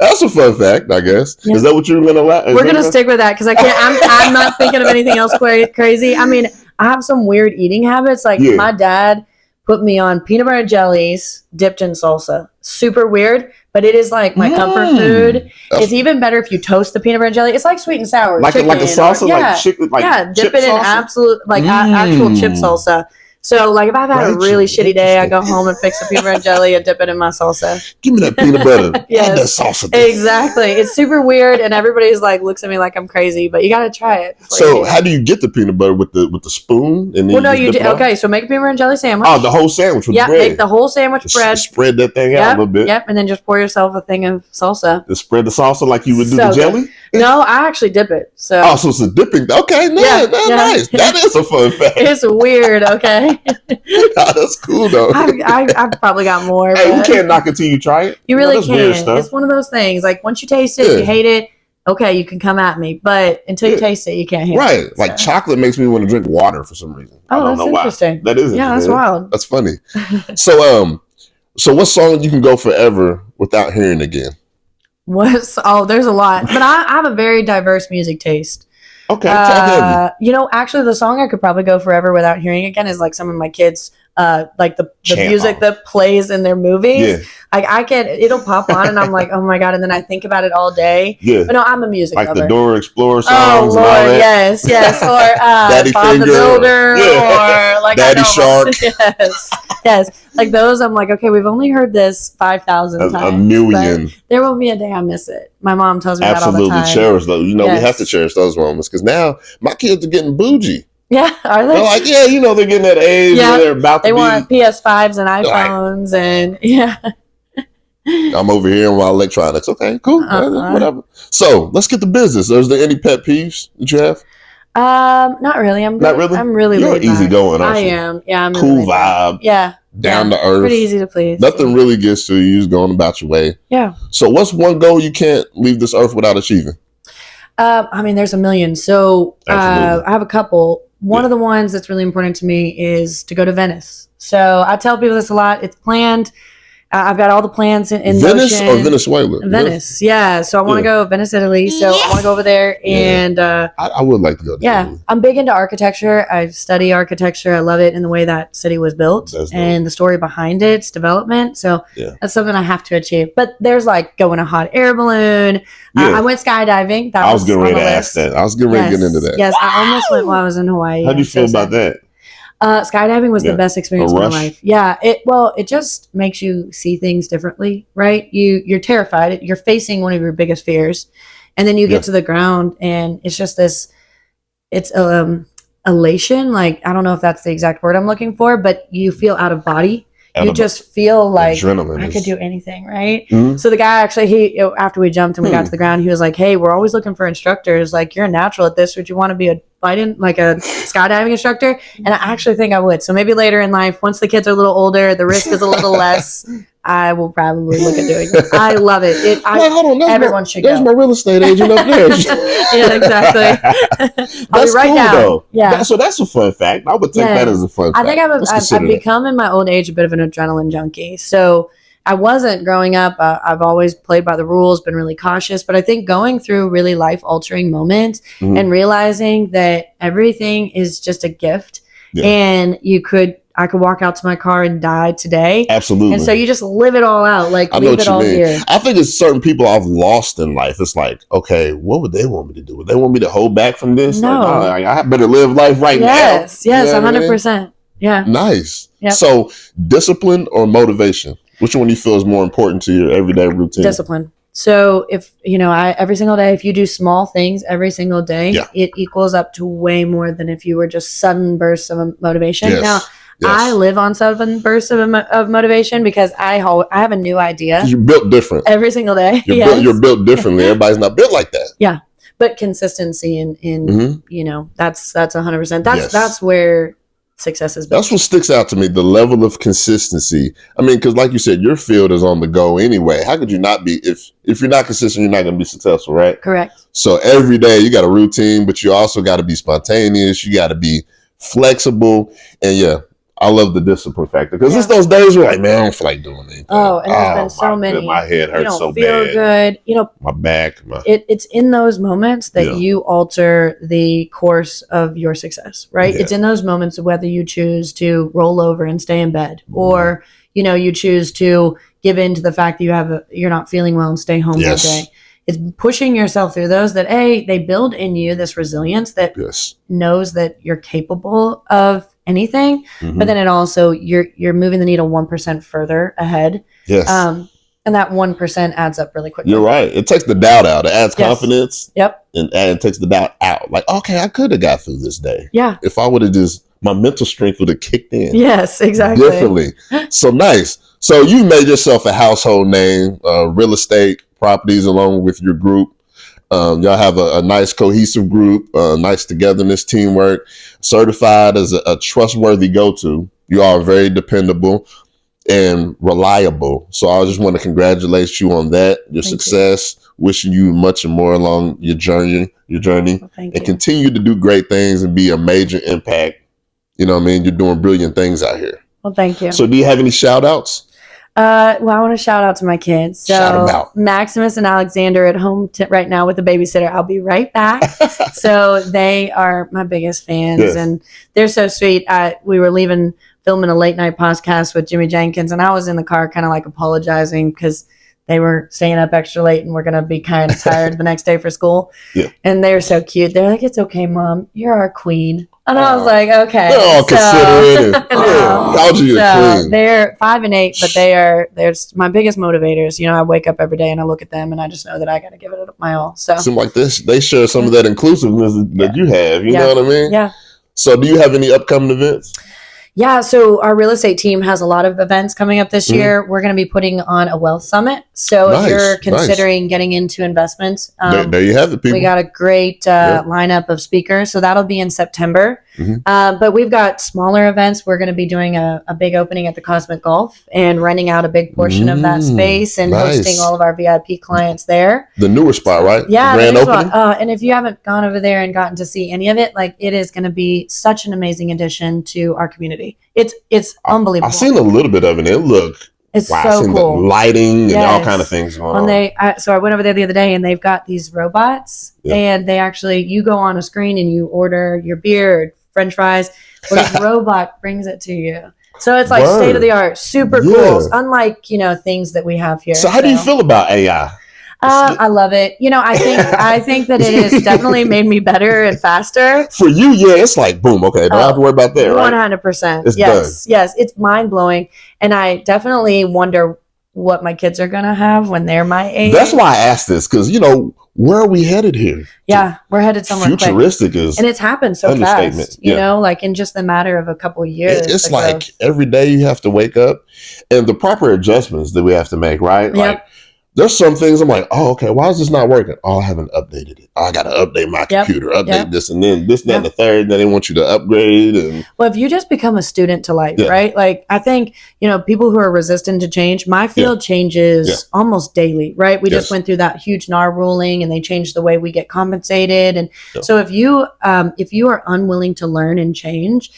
That's a fun fact, I guess. Yeah. Is that what you're gonna? We're gonna stick with that because I can't. I'm not thinking of anything else crazy. I mean, I have some weird eating habits. My dad put me on peanut butter jellies dipped in salsa. Super weird, but it is my comfort food. It's even better if you toast the peanut butter jelly. It's like sweet and sour, like a salsa, dip it in absolute actual chip salsa. So, if I've had a really shitty day, I go home and fix the peanut butter jelly and dip it in my salsa. Give me that peanut butter. Yes, that salsa. Exactly. It's super weird, and everybody's looks at me like I'm crazy, but you got to try it. So, how do you get the peanut butter with the spoon? And then you do. Okay, so make a peanut butter and jelly sandwich. Oh, the whole sandwich with bread. Make the whole sandwich bread. Spread that thing out a little bit. Yep, and then just pour yourself a thing of salsa. Just spread the salsa like you would do the jelly? Good. No, I actually dip it. So it's a dipping. Okay, nice. That is a fun fact. It's weird. Okay. That's cool though. I've probably got more. Hey, you can't knock it till you try it. You really can't. It's one of those things. Once you taste it, you hate it. Okay, you can come at me, but until you taste it, you can't handle it. Right. Chocolate makes me want to drink water for some reason. I don't know interesting. Why. That is interesting. Yeah, that's wild. That's funny. So what song you can go forever without hearing again? There's a lot, but I have a very diverse music taste. Okay, actually, the song I could probably go forever without hearing again is some of my kids, the music that plays in their movies. Yeah. It'll pop on, and I'm like, oh my god, and then I think about it all day. Yeah, but no, I'm a music lover. The Dora Explorer songs. Oh Lord, and all that. yes, or Daddy Bob Finger, the Builder, or Daddy Shark. yes. Those, I'm like, okay, we've only heard this 5,000 times. A million. There will be a day I miss it. My mom tells me that all the time. Absolutely cherish those. We have to cherish those moments because now my kids are getting bougie. Yeah, are they? They're they're getting that age where they're about to be. They want PS5s and iPhones and I'm over here in my electronics. Okay, cool. Whatever. So let's get to business. Is there any pet peeves that you have? Not really. I'm really You're easy going, aren't you? I am. Yeah, I'm cool really vibe. Yeah. Down to earth. Pretty easy to please. Nothing really gets to you. You're just going about your way. Yeah. So what's one goal you can't leave this earth without achieving? There's a million. So I have a couple. One of the ones that's really important to me is to go to Venice. So I tell people this a lot. It's planned. I've got all the plans in Venice motion. or Venezuela? Venice, yeah. So I want to go Venice, Italy. So I want to go over there, and I would like to go. Italy. I'm big into architecture. I study architecture. I love it in the way that city was built and the story behind its development. So that's something I have to achieve. But there's going a hot air balloon. I went skydiving. I was getting ready to ask that. I was getting ready to get into that. Yes, I almost went while I was in Hawaii. How do you feel about that? Skydiving was the best experience of my life. Yeah, it just makes you see things differently, right? You're terrified. You're facing one of your biggest fears, and then you get to the ground, and it's just this. It's elation. I don't know if that's the exact word I'm looking for, but you feel out of body. you just feel like adrenaline I could do anything, right? Mm-hmm. So the guy actually, after we jumped and we got to the ground, he was like, "Hey, we're always looking for instructors. Like, you're a natural at this. Would you want to be a skydiving instructor?" And I actually think I would. So maybe later in life, once the kids are a little older, the risk is a little less, I will probably look at doing it. I love it. Hold on, everyone should go. There's my real estate agent up there. Yeah, exactly. That's right cool, now. though. Yeah. So that's a fun fact. I would take that as a fun fact. I think I've become in my old age a bit of an adrenaline junkie. So I wasn't growing up. I've always played by the rules, been really cautious. But I think going through really life-altering moments and realizing that everything is just a gift, and I could walk out to my car and die today. Absolutely. And so you just live it all out. Like, I know leave what it all you mean. here. I think it's certain people I've lost in life. It's like, okay, what would they want me to do? Would they want me to hold back from this? No. Like, I better live life right now. Yes, 100%. Yeah. Nice. Yep. So, discipline or motivation? Which one do you feel is more important to your everyday routine? Discipline. So if, every single day, if you do small things every single day, it equals up to way more than if you were just sudden bursts of motivation. Yes. Now, I live on sudden bursts of motivation because I have a new idea. You're built different. Every single day. You're built differently. Everybody's not built like that. Yeah. But consistency in that's 100%. That's where success is built. That's what sticks out to me, the level of consistency. I mean, because like you said, your field is on the go anyway. How could you not be? If you're not consistent, you're not going to be successful, right? Correct. So every day you got a routine, but you also got to be spontaneous. You got to be flexible. And I love the discipline factor because it's those days where like, man, I don't feel like doing anything. Oh, and there's been so many. My head hurts so bad. You don't feel good. My back. It's in those moments that you alter the course of your success, right? Yeah. It's in those moments of whether you choose to roll over and stay in bed or, you choose to give in to the fact that you're not feeling well and stay home all day. It's pushing yourself through those that they build in you this resilience that knows that you're capable of anything, but then it also you're moving the needle 1% further ahead. Yes. And that 1% adds up really quickly. You're right. It takes the doubt out. It adds confidence. Yep. And it takes the doubt out. Like, okay, I could have got through this day. Yeah. If I would have my mental strength would have kicked in. Yes, exactly. Differently. So nice. So you made yourself a household name, real estate properties along with your group. Y'all have a nice cohesive group, nice togetherness, teamwork, certified as a trustworthy go-to. You are very dependable and reliable. So I just want to congratulate you on that, your success, wishing you much and more along your journey, and continue to do great things and be a major impact. You know what I mean? You're doing brilliant things out here. Well, thank you. So do you have any shout outs? I want to shout out to my kids. So shout them out. Maximus and Alexander at home right now with the babysitter. I'll be right back. So they are my biggest fans and they're so sweet. We were filming a late night podcast with Jimmy Jenkins and I was in the car kind of like apologizing because they were staying up extra late and we're going to be kind of tired the next day for school. Yeah. And they're so cute. They're like, "It's okay, Mom. You're our queen." And I was like, okay. They're all considerate. Called you a queen. They're 5 and 8, but they're my biggest motivators. I wake up every day and I look at them and I just know that I got to give it my all. So seems like this, they share some of that inclusiveness that you have. You know what I mean? Yeah. So do you have any upcoming events? Yeah, so our real estate team has a lot of events coming up this year. We're going to be putting on a wealth summit. So if you're considering getting into investments, there you have it, people. We got a great lineup of speakers. So that'll be in September. But we've got smaller events. We're going to be doing a big opening at the Cosmic Golf and renting out a big portion of that space and hosting all of our VIP clients there. The newer spot, right? Yeah. The grand opening? And if you haven't gone over there and gotten to see any of it, it is going to be such an amazing addition to our community. It's unbelievable. I've seen a little bit of it. It's so cool. The lighting and all kind of things going on. So I went over there the other day and they've got these robots and they actually, you go on a screen and you order your beer, or French fries, or this robot brings it to you. So it's like state of the art, super cool. It's unlike, things that we have here. So how do you feel about AI? I love it. I think that it has definitely made me better and faster. For you, it's like boom. Okay, don't have to worry about that. 100%. It's yes, it's mind blowing, and I definitely wonder what my kids are gonna have when they're my age. That's why I asked this, because where are we headed here? Yeah, we're headed somewhere futuristic quick. is, and it's happened so fast. You know, like in just the matter of a couple of years. It's like every day you have to wake up, and the proper adjustments that we have to make. Right, like there's some things I'm like, oh, okay, why is this not working? Oh, I haven't updated it. Oh, I got to update my computer, update this, and then this, that, and the third. Then they want you to upgrade. And well, if you just become a student to life, right? Like I think, people who are resistant to change, my field changes almost daily, right? We just went through that huge NAR ruling, and they changed the way we get compensated. And so if you are unwilling to learn and change,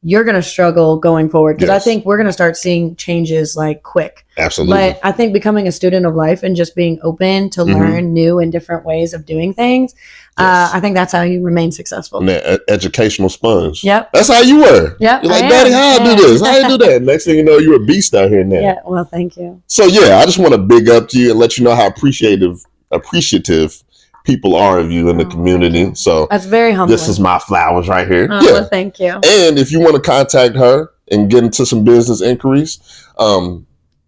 you're going to struggle going forward, because I think we're going to start seeing changes like quick. Absolutely. But I think becoming a student of life and just being open to learn new and different ways of doing things, I think that's how you remain successful. And that educational sponge. Yep. That's how you were. Yep. You're like, Daddy, how I do this? How I do that? Next thing you know, you're a beast out here now. Yeah. Well, thank you. So I just want to big up to you and let you know how appreciative people are of you in the community. So that's very humbling. This is my flowers right here. Well, thank you. And if you want to contact her and get into some business inquiries,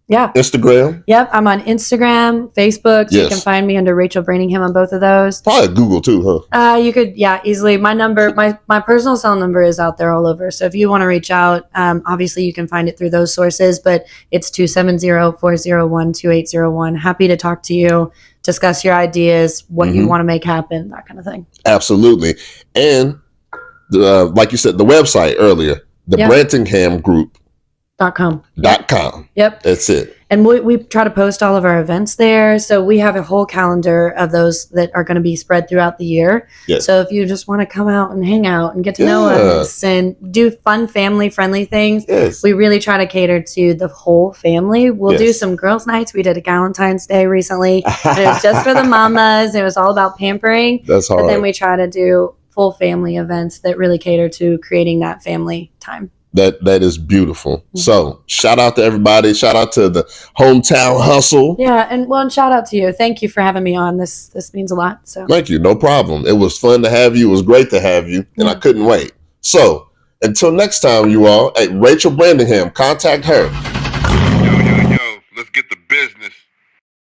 Instagram. Yep, I'm on Instagram, Facebook. So you can find me under Rachel Brantingham on both of those. Probably Google too, huh? You could, easily. My number, my personal cell number is out there all over. So if you want to reach out, obviously you can find it through those sources. But it's 270-401-2801. Happy to talk to you, discuss your ideas, what you want to make happen, that kind of thing. Absolutely. And like you said, the website earlier, the Brantingham Group. .com. Yep. That's it. And we try to post all of our events there. So we have a whole calendar of those that are going to be spread throughout the year. Yes. So if you just want to come out and hang out and get to know us and do fun family-friendly things, we really try to cater to the whole family. We'll do some girls' nights. We did a Valentine's Day recently. And it was just for the mamas. It was all about pampering. That's hard. But then we try to do full family events that really cater to creating that family time. That is beautiful. So shout out to everybody. Shout out to the Hometown Hustle. Yeah, and shout out to you. Thank you for having me on. This means a lot. So thank you. No problem. It was fun to have you. It was great to have you, and I couldn't wait. So until next time, you all, Rachel Brantingham, contact her.